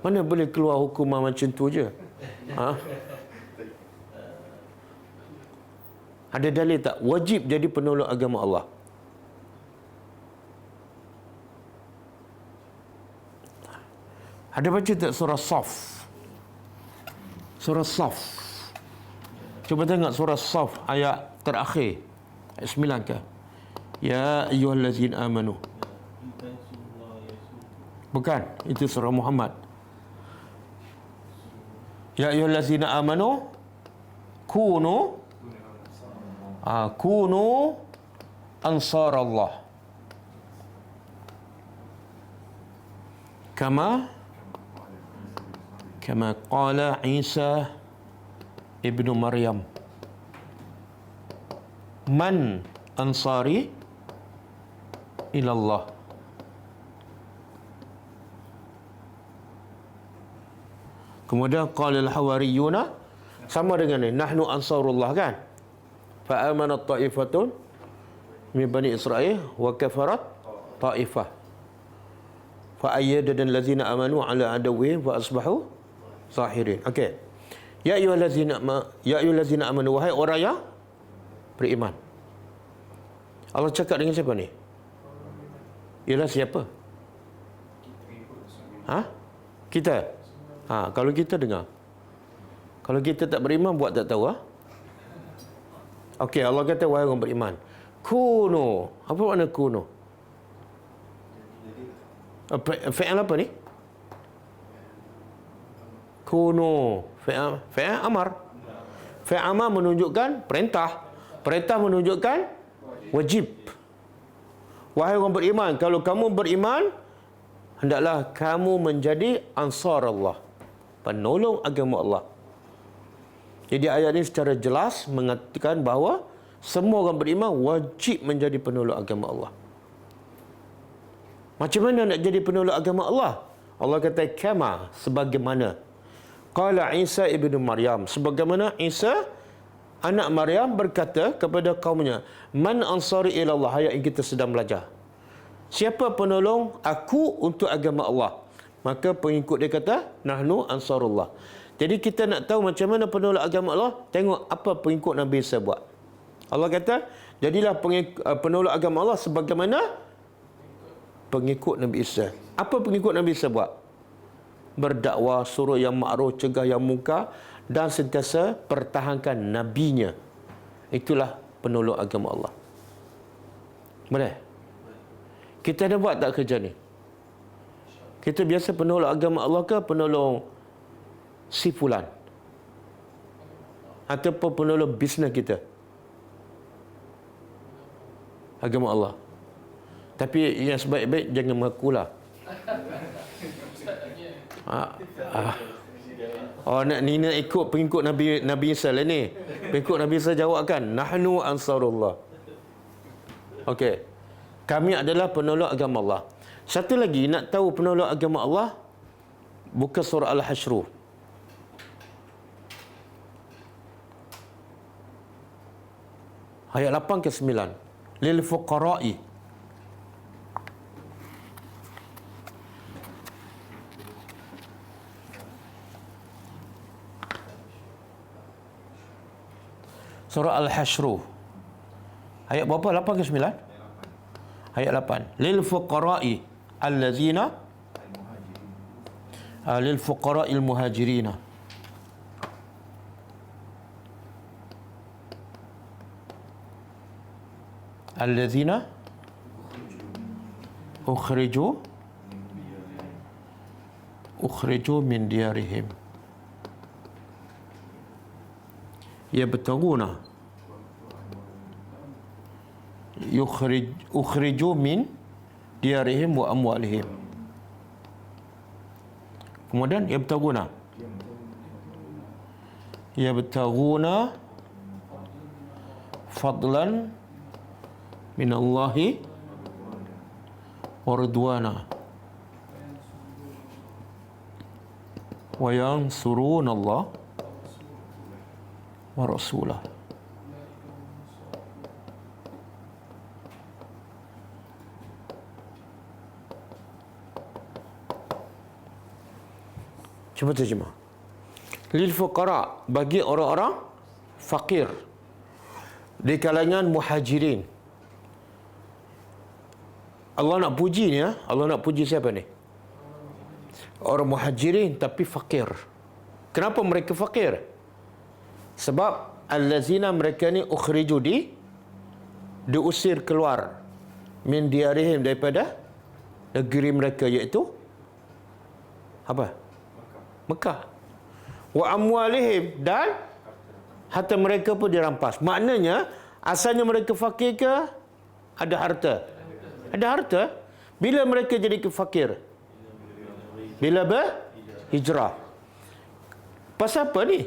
Mana boleh keluar hukuman macam tu je? Ada dalil tak? Wajib jadi penolong agama Allah. Ada baca tak surah Saf? Surah Saf. Cuba tengok surah Saf ayat terakhir. Ayat 9 ke? Ya ayyuhallazina amanu. Bukan, itu surah Muhammad. Ya ayyuhallazina amanu kunu ansarallah. kama qala Isa ibnu Maryam, man ansari ilallah. Kemudian qala al-hawariyuna, sama dengan ni, nahnu ansarullah kan. Fa amanat ta'ifatun min bani Israil wa kafarat ta'ifah. Fa ayyadana allazina amanu ala adawihim wa asbahu zahirin. Okey. Ya ayyuhallazina amanu, wahai orang yang beriman. Allah cakap dengan siapa ni? Ialah siapa? Kita. Kalau kita dengar. Kalau kita tak beriman, buat tak tahu. Okey, Allah kata wahai orang beriman. Kunu. Apa makna kunu? Fi'il apa ni? Kunu. Fi'il amar. Fi'il amar menunjukkan perintah. Perintah menunjukkan wajib. Wahai orang beriman, kalau kamu beriman, hendaklah kamu menjadi ansar Allah, penolong agama Allah. Jadi ayat ini secara jelas mengatakan bahawa semua orang beriman wajib menjadi penolong agama Allah. Macam mana nak jadi penolong agama Allah? Allah kata kama, sebagaimana qala Isa ibnu Maryam, sebagaimana Isa anak Maryam berkata kepada kaumnya, man ansari ilallah, ayat yang kita sedang belajar. Siapa penolong aku untuk agama Allah? Maka pengikut dia kata, nahnu ansarullah. Jadi kita nak tahu macam mana penolong agama Allah, tengok apa pengikut Nabi Isa buat. Allah kata, jadilah penolong agama Allah sebagaimana pengikut Nabi Isa. Apa pengikut Nabi Isa buat? Berdakwah, suruh yang ma'ruf, cegah yang munkar, dan sentiasa pertahankan nabinya. Itulah penolong agama Allah. Boleh? Kita dah buat tak kerja ni? Kita biasa penolong agama Allah ke penolong si fulan? Ataupun penolong bisnes kita? Agama Allah. Tapi yang sebaik-baik jangan mengakulah. Ni nak ikut pengikut Nabi Isa lah ni. Pengikut Nabi Isa jawab kan, nahnu ansarullah. Okey. Kami adalah penolong agama Allah. Satu lagi, nak tahu penolong agama Allah, buka surah Al-Hasyr. Ayat 8 ke 9. Lil fuqara'i. Surah Al-Hasyr. Ayat berapa? 8 ke 9? Ayat 8. Lil fuqara'i allazina lil fuqara'il muhajirina. Allazina ukhriju min diyarihim yabtaguna ukhriju min diyarihim wa amwalihim. Kemudian yabtaguna fadlan minallahi wa ridwana wa yansuruna Allah wa rasulah. Cuba terjemah. Lil fuqara, bagi orang-orang fakir di kalangan muhajirin. Allah nak puji ni ya. Allah nak puji siapa ni? Orang muhajirin tapi fakir. Kenapa mereka fakir? Sebab allazina, mereka ni ukhriju, diusir keluar min diarihim, daripada negeri mereka, iaitu apa? Mekah. Wa amwalihim, dan harta mereka pun dirampas. Maknanya asalnya mereka fakir ke ada harta? Ada harta. Bila mereka jadi fakir? Bila berhijrah. Pasal apa ni?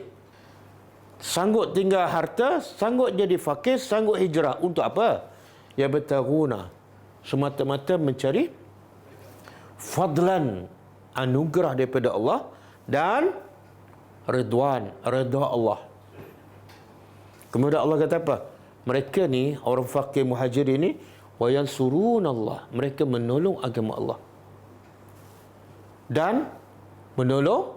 Sanggup tinggal harta, sanggup jadi fakir, sanggup hijrah. Untuk apa? Ya bertaruna. Semata-mata mencari fadlan, anugerah daripada Allah dan ridwan, redha Allah. Kemudian Allah kata apa? Mereka ni, orang fakir muhajirin ni, wa yansurunallah. Mereka menolong agama Allah. Dan menolong,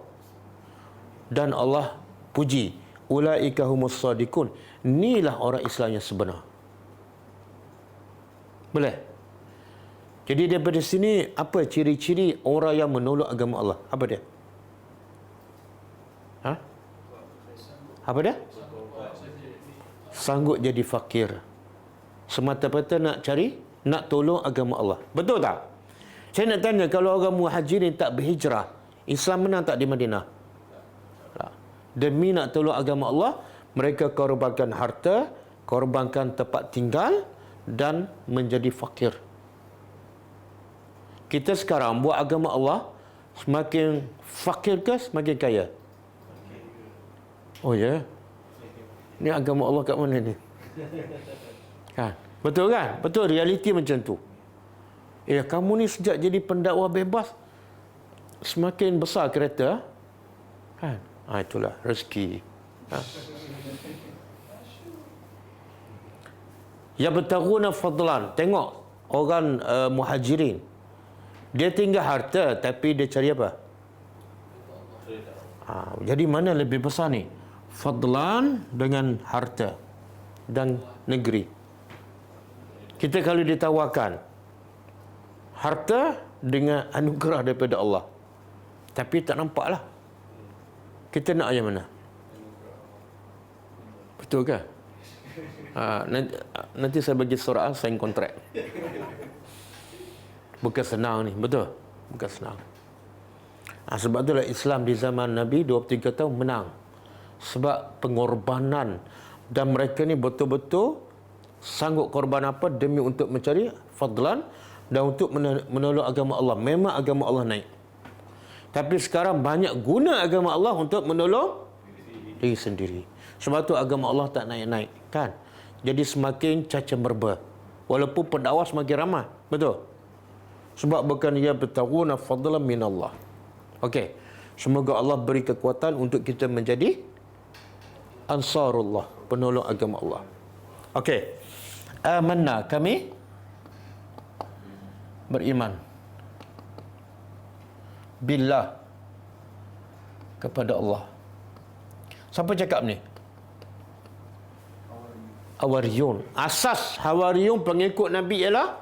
dan Allah puji, ulaika humus sadiqun. Inilah orang Islam yang sebenar. Boleh? Jadi daripada sini, apa ciri-ciri orang yang menolong agama Allah? Apa dia? Ha? Apa dia? Sanggup jadi fakir. Semata-mata nak cari, nak tolong agama Allah. Betul tak? Saya nak tanya, kalau orang muhajirin tak berhijrah, Islam menang tak di Madinah? Tak. Demi nak tolong agama Allah, mereka korbankan harta, korbankan tempat tinggal dan menjadi fakir. Kita sekarang buat agama Allah, semakin fakir ke semakin kaya? Oh ya? Ni agama Allah kat mana ni? Kan? Betul kan? Betul, realiti macam tu. Kamu ni sejak jadi pendakwah bebas, semakin besar kereta. Kan? Itulah rezeki. Ya bertaruna fadlan. Tengok orang muhajirin. Dia tinggal harta, tapi dia cari apa? Jadi mana lebih besar ni? Fadlan dengan harta dan negeri. Kita kalau ditawarkan harta dengan anugerah daripada Allah, tapi tak nampaklah, kita nak yang mana? Betul ke? Nanti saya bagi soal sign kontrak. Bukan senang ni, betul? Bukan senang. Sebab itulah Islam di zaman Nabi 23 tahun menang. Sebab pengorbanan, dan mereka ni betul-betul sanggup korban apa demi untuk mencari fadlan dan untuk menolong agama Allah. Memang agama Allah naik. Tapi sekarang banyak guna agama Allah untuk menolong diri sendiri. Sebab tu agama Allah tak naik-naik, kan? Jadi semakin caca merba. Walaupun pendakwah semakin ramai. Betul? Sebab bukan ia bertaruna fadlan minallah. Okey. Semoga Allah beri kekuatan untuk kita menjadi ansarullah, penolong agama Allah. Okey. Amanna, kami beriman billah, kepada Allah. Siapa cakap ni? Hawariyun. Asas Hawariyun pengikut Nabi ialah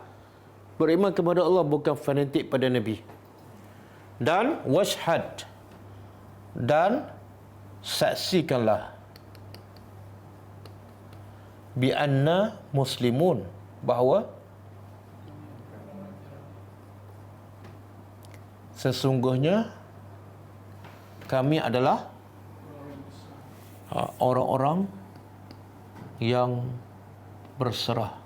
beriman kepada Allah, bukan fanatik pada Nabi. Dan washhad, dan saksikanlah bi anna muslimun, bahawa sesungguhnya kami adalah orang-orang yang berserah.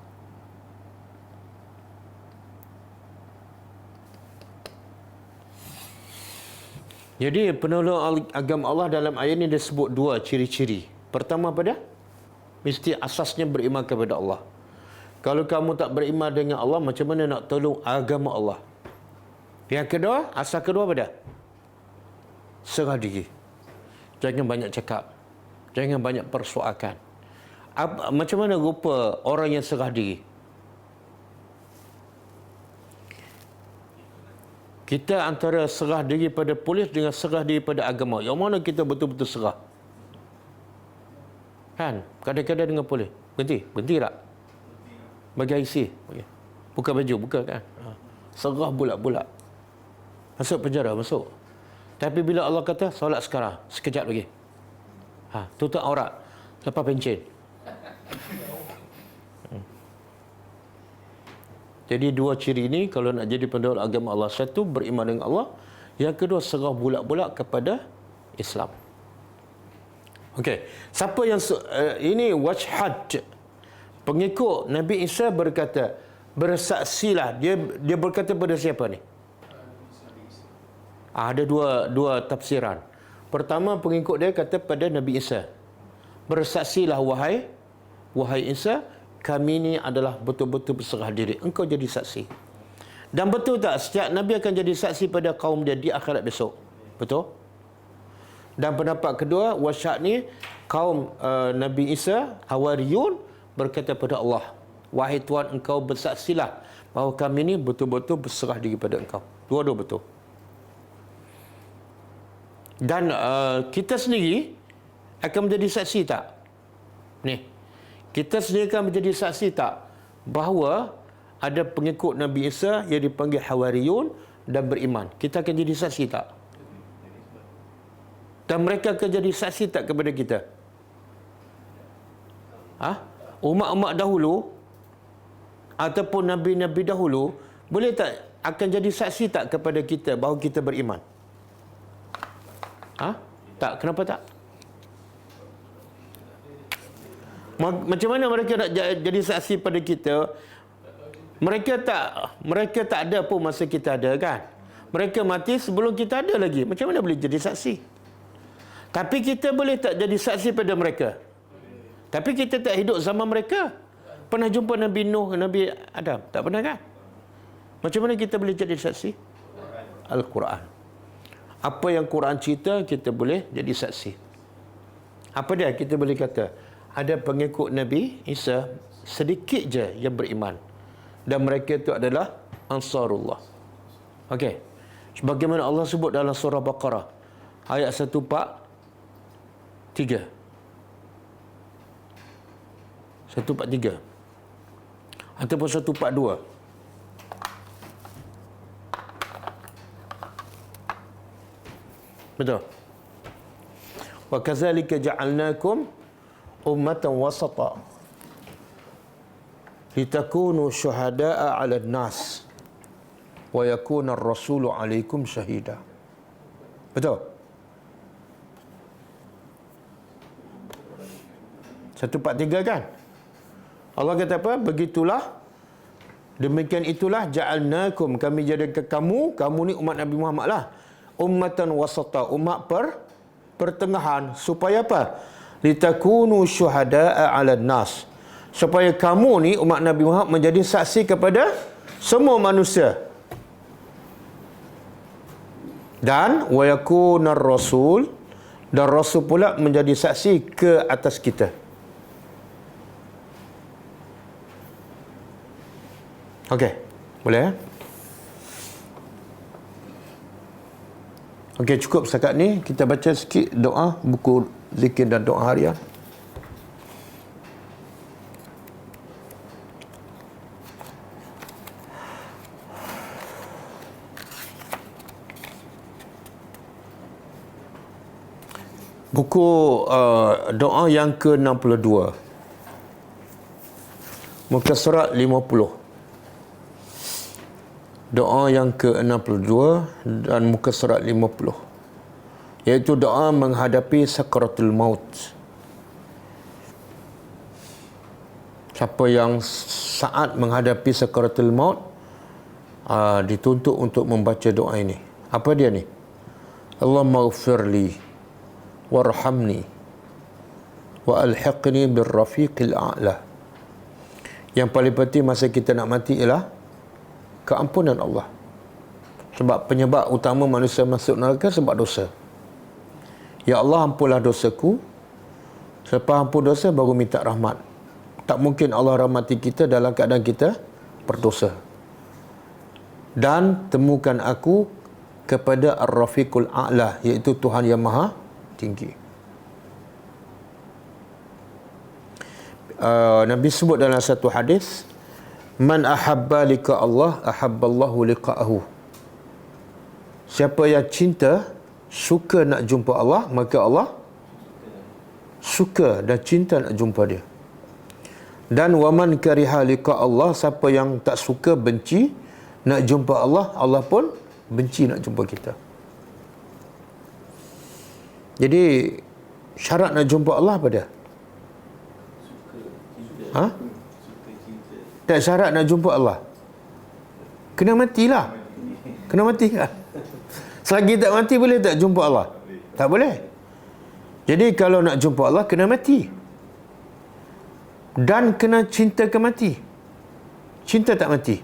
Jadi penolong agama Allah dalam ayat ini dia sebut dua ciri-ciri. Pertama apa dia? Mesti asasnya beriman kepada Allah. Kalau kamu tak beriman dengan Allah, macam mana nak tolong agama Allah? Yang kedua, asas kedua apa dia? Serah diri. Jangan banyak cakap. Jangan banyak persoalkan. Macam mana rupa orang yang serah diri? Kita antara serah diri pada polis dengan serah diri pada agama. Yang mana kita betul-betul serah? Kan? Kadang-kadang dengan polis. Berhenti? Berhenti tak? Bagi IC. Okay. Buka baju, buka kan? Serah bulat-bulat. Masuk penjara, masuk. Tapi bila Allah kata, solat sekarang. Sekejap lagi. Tutup aurat. Lepas pencen. Jadi dua ciri ini kalau nak jadi penduduk agama Allah. Satu, beriman dengan Allah. Yang kedua, serah bulat-bulat kepada Islam. Okey. Siapa yang ini wajhad. Pengikut Nabi Isa berkata, bersaksilah. Dia berkata pada siapa ni? Ada dua tafsiran. Pertama, pengikut dia kata pada Nabi Isa, bersaksilah wahai Isa, kami ni adalah betul-betul berserah diri, engkau jadi saksi. Dan betul tak setiap Nabi akan jadi saksi pada kaum dia di akhirat besok? Betul? Dan pendapat kedua, wasya'ni, kaum Nabi Isa, Hawariyun, berkata pada Allah, wahai Tuhan, engkau bersaksilah bahawa kami ni betul-betul berserah diri pada engkau. Dua-dua betul. Dan kita sendiri akan menjadi saksi tak? Ni, kita sendiri akan menjadi saksi tak bahawa ada pengikut Nabi Isa yang dipanggil Hawariyun dan beriman? Kita akan jadi saksi tak? Dan mereka akan jadi saksi tak kepada kita? Umat-umat dahulu ataupun Nabi-Nabi dahulu boleh tak akan jadi saksi tak kepada kita bahawa kita beriman? Tak, kenapa tak? Macam mana mereka nak jadi saksi pada kita? Mereka tak ada pun masa kita ada, kan? Mereka mati sebelum kita ada lagi. Macam mana boleh jadi saksi? Tapi kita boleh tak jadi saksi pada mereka? Tapi kita tak hidup zaman mereka. Pernah jumpa Nabi Nuh, Nabi Adam? Tak pernah, kan? Macam mana kita boleh jadi saksi? Al-Quran. Apa yang Quran cerita, kita boleh jadi saksi. Apa dia? Kita boleh kata, ada pengikut Nabi Isa sedikit je yang beriman. Dan mereka itu adalah Ansarullah. Okey. Sebagaimana Allah sebut dalam surah Baqarah, ayat 143. 143. Ataupun 142. Betul. Wa kadzalika ja'alnakum ummatan wasata litakunu syuhada'a 'alan nas wa yakuna ar-rasulu 'alaikum syahida. Betul? 143 kan? Allah kata apa? Begitulah, demikian itulah ja'alnakum, kami jadikan kamu ni umat Nabi Muhammad lah, ummatan wasata, umat pertengahan, supaya apa? Litakunu syuhada'a 'alan nas, supaya kamu ni umat Nabi Muhammad menjadi saksi kepada semua manusia. Dan wa yakunar rasul, dan rasul pula menjadi saksi ke atas kita. Okey, boleh ya? Okey, cukup setakat ni. Kita baca sikit doa, buku zikir dan doa harian. Buku doa yang ke-62, muka surat 50. Doa yang ke-62 dan muka surat 50, iaitu doa menghadapi sakaratul maut. Siapa yang saat menghadapi sakaratul maut dituntut untuk membaca doa ini. Apa dia ni? Allahumma ighfirli warhamni wa alhiqni birrafiqil a'la. Yang paling penting masa kita nak mati ialah keampunan Allah. Sebab penyebab utama manusia masuk neraka sebab dosa. Ya Allah, ampunlah dosaku. Selepas ampun dosa baru minta rahmat. Tak mungkin Allah rahmati kita dalam keadaan kita berdosa. Dan temukan aku kepada Ar-Rafiqul A'la, iaitu Tuhan yang Maha Tinggi. Nabi sebut dalam satu hadis, man ahabba liqa Allah ahabballahu liqa'ahu. Siapa yang cinta, suka nak jumpa Allah, maka Allah suka dan cinta nak jumpa dia. Dan waman kariha liqa Allah, siapa yang tak suka, benci nak jumpa Allah, Allah pun benci nak jumpa kita. Jadi syarat nak jumpa Allah apa dia? Tak, syarat nak jumpa Allah kena matilah. Kena mati kan? Selagi tak mati boleh tak jumpa Allah? Tak boleh. Jadi kalau nak jumpa Allah kena mati. Dan kena cinta ke mati. Cinta tak mati.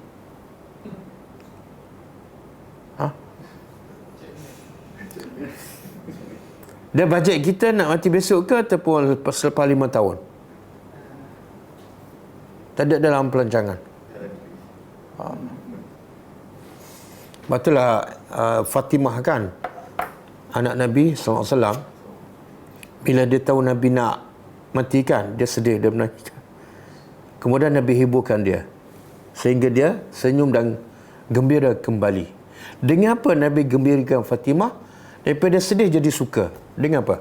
Dia bajet kita nak mati besok ke ataupun selepas 5 tahun? Tak ada dalam pelancangan. Betullah Fatimah kan, anak Nabi SAW, bila dia tahu Nabi nak mati kan, dia sedih, dia menangis. Kemudian Nabi hiburkan dia sehingga dia senyum dan gembira kembali. Dengan apa Nabi gembirakan Fatimah? Daripada sedih jadi suka. Dengan apa?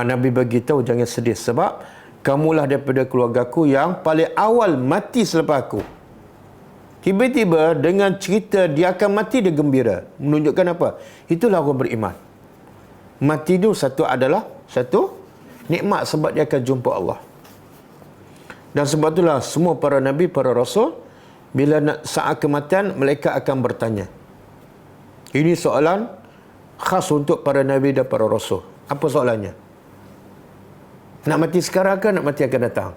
Nabi bagi tahu jangan sedih sebab kamulah daripada keluarga aku yang paling awal mati selepas aku. Tiba-tiba dengan cerita dia akan mati dia gembira. Menunjukkan apa? Itulah orang beriman. Mati itu adalah satu nikmat sebab dia akan jumpa Allah. Dan sebab itulah semua para nabi, para rasul, bila saat kematian mereka akan bertanya. Ini soalan khas untuk para nabi dan para rasul. Apa soalannya? Nak mati sekarang ke nak mati akan datang?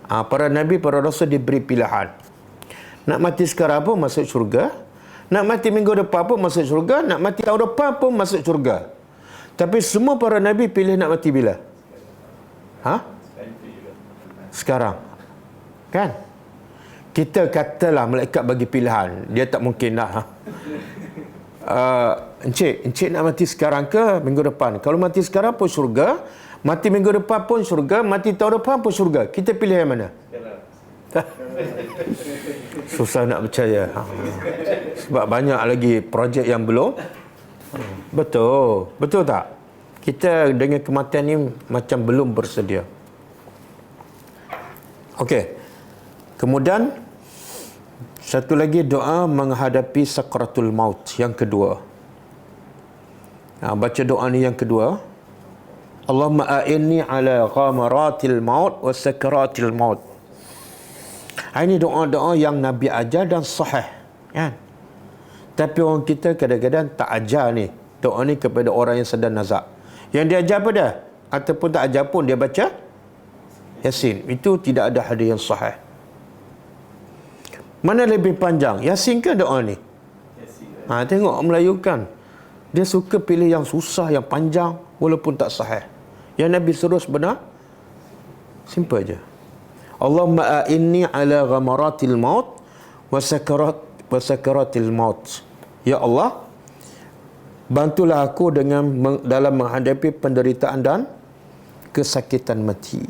Para nabi, para rasul diberi pilihan. Nak mati sekarang pun masuk syurga. Nak mati minggu depan pun masuk syurga. Nak mati tahun depan pun masuk syurga. Tapi semua para nabi pilih nak mati bila? Sekarang. Kan? Kita katalah malaikat bagi pilihan. Dia tak mungkin lah. Encik nak mati sekarang ke minggu depan? Kalau mati sekarang pun syurga. Mati minggu depan pun syurga. Mati tahun depan pun syurga. Kita pilih yang mana? Susah nak percaya. Sebab banyak lagi projek yang belum. Betul. Betul tak? Kita dengan kematian ni macam belum bersedia. Okey. Kemudian satu lagi doa menghadapi sakratul maut yang kedua. Baca doa ni yang kedua. Allahumma a'inni ala ghamaratil maut wa sakratil maut. Ini doa-doa yang Nabi ajar dan sahih, kan? Tapi orang kita kadang-kadang tak ajar ni doa ni kepada orang yang sedang nazak. Yang dia ajar apa dah? Ataupun tak ajar pun dia baca Yasin. Itu tidak ada hadis yang sahih. Mana lebih panjang, Yasin ke doa ni? Yasin. Tengok Melayu kan, dia suka pilih yang susah, yang panjang walaupun tak sahih. Yang Nabi suruh benar, simple aja. Allahumma a'inni ala ghamaratil maut wa sakaratil maut. Ya Allah, bantulah aku dalam menghadapi penderitaan dan kesakitan mati.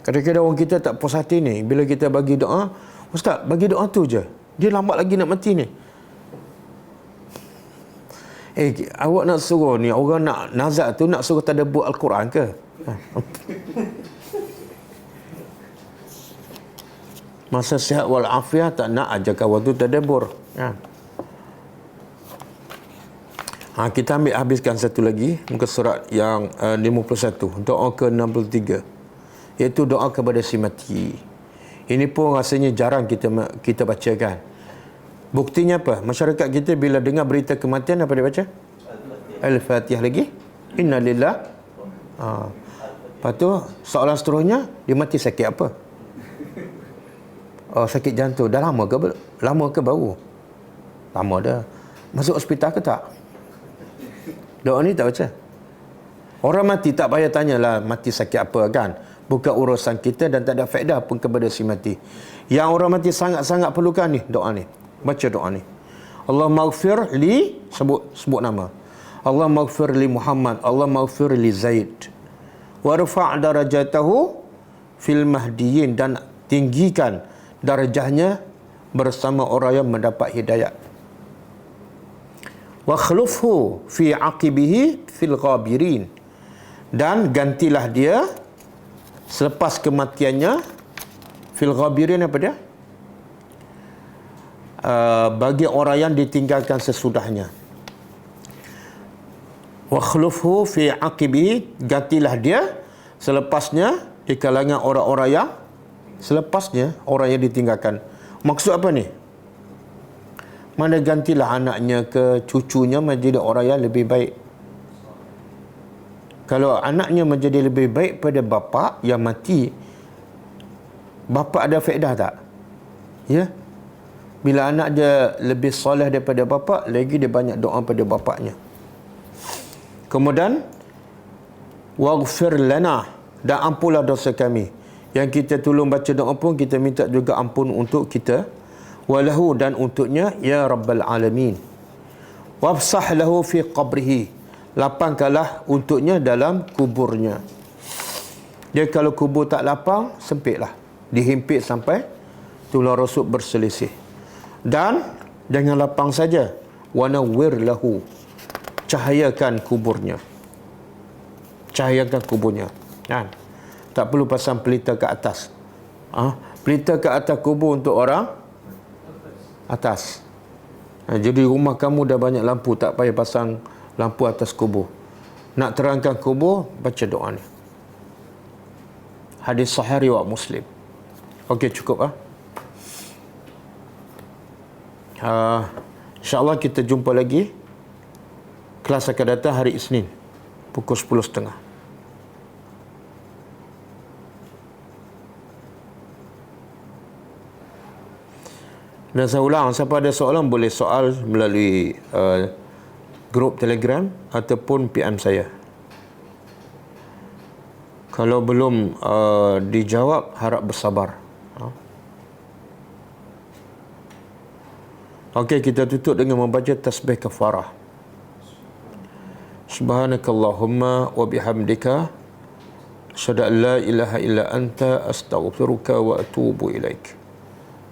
Kadang-kadang orang kita tak puas hati ni. Bila kita bagi doa, Ustaz, bagi doa tu je. Dia lambat lagi nak mati ni. Awak nak suruh ni, orang nak nazak tu nak suruh tadabbur Al-Quran ke? Masa sihat wal afiat tak nak ajar kawan tu tadabbur. Kita ambil habiskan satu lagi muka surat yang 51, doa ke-63, iaitu doa kepada si mati. Ini pun rasanya jarang kita bacakan. Buktinya apa? Masyarakat kita bila dengar berita kematian apa dia baca? Al-Fatihah lagi. Inna lillah. Lepas tu soalan seterusnya, dia mati sakit apa? Sakit jantung. Dah lama ke baru? Lama dah. Masuk hospital ke tak? Doa ni tak baca. Orang mati tak payah tanyalah mati sakit apa, kan? Bukan urusan kita dan tak ada faedah pun kepada si mati. Yang orang mati sangat-sangat perlukan ni, doa ni. Baca doa ni. Allahumma ighfir li, sebut nama. Allahumma ighfir li Muhammad, Allahumma ighfir li Zaid. Warfa' darajatahu fil mahdiyin, dan tinggikan darjahnya bersama orang yang mendapat hidayat. Wa khlufhu fi aqibihi fil ghabirin, dan gantilah dia selepas kematiannya fil ghabirin. Apa dia? Bagi orang yang ditinggalkan sesudahnya. Wa khlufhu fi aqibihi, gantilah dia selepasnya di kalangan orang-orang yang selepasnya, orang yang ditinggalkan. Maksud apa ni? Mana gantilah anaknya ke cucunya menjadi orang yang lebih baik. Kalau anaknya menjadi lebih baik pada bapa yang mati, bapa ada faedah tak? Ya. Bila anak dia lebih soleh daripada bapa, lagi dia banyak doa pada bapaknya. Kemudian waghfir lana, dan ampunlah dosa kami. Yang kita tolong baca doa pun kita minta juga ampun untuk kita. Walahu, dan untuknya, ya rabbal alamin. Wafsah lahu fi qabrihi, lapangkanlah untuknya dalam kuburnya. Dia kalau kubur tak lapang, sempitlah, dihimpit sampai tulang rusuk berselisih. Dan jangan lapang saja, wanawwir lahu, cahayakan kuburnya. Cahayakan kuburnya. Kan? Tak perlu pasang pelita ke atas. Pelita ke atas kubur untuk orang atas. Jadi rumah kamu dah banyak lampu, tak payah pasang lampu atas kubur. Nak terangkan kubur, baca doa ni. Hadis sahih riwayat Muslim. Okey, cukup InsyaAllah kita jumpa lagi. Kelas akan datang hari Isnin pukul 10.30. Dan saya ulang, siapa ada soalan boleh soal melalui grup Telegram ataupun PM saya. Kalau belum dijawab, harap bersabar. Okey, kita tutup dengan membaca tasbih kafarah. Subhanakallahumma wa bihamdika asyhadu an la ilaha illa anta astaghfiruka wa atubu ilaik.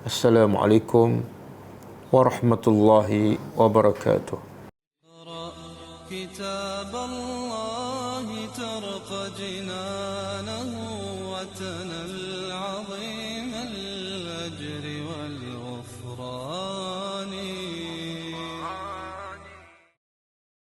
Assalamualaikum warahmatullahi wabarakatuh. كتاب الله ترق جنانه وتنى العظيم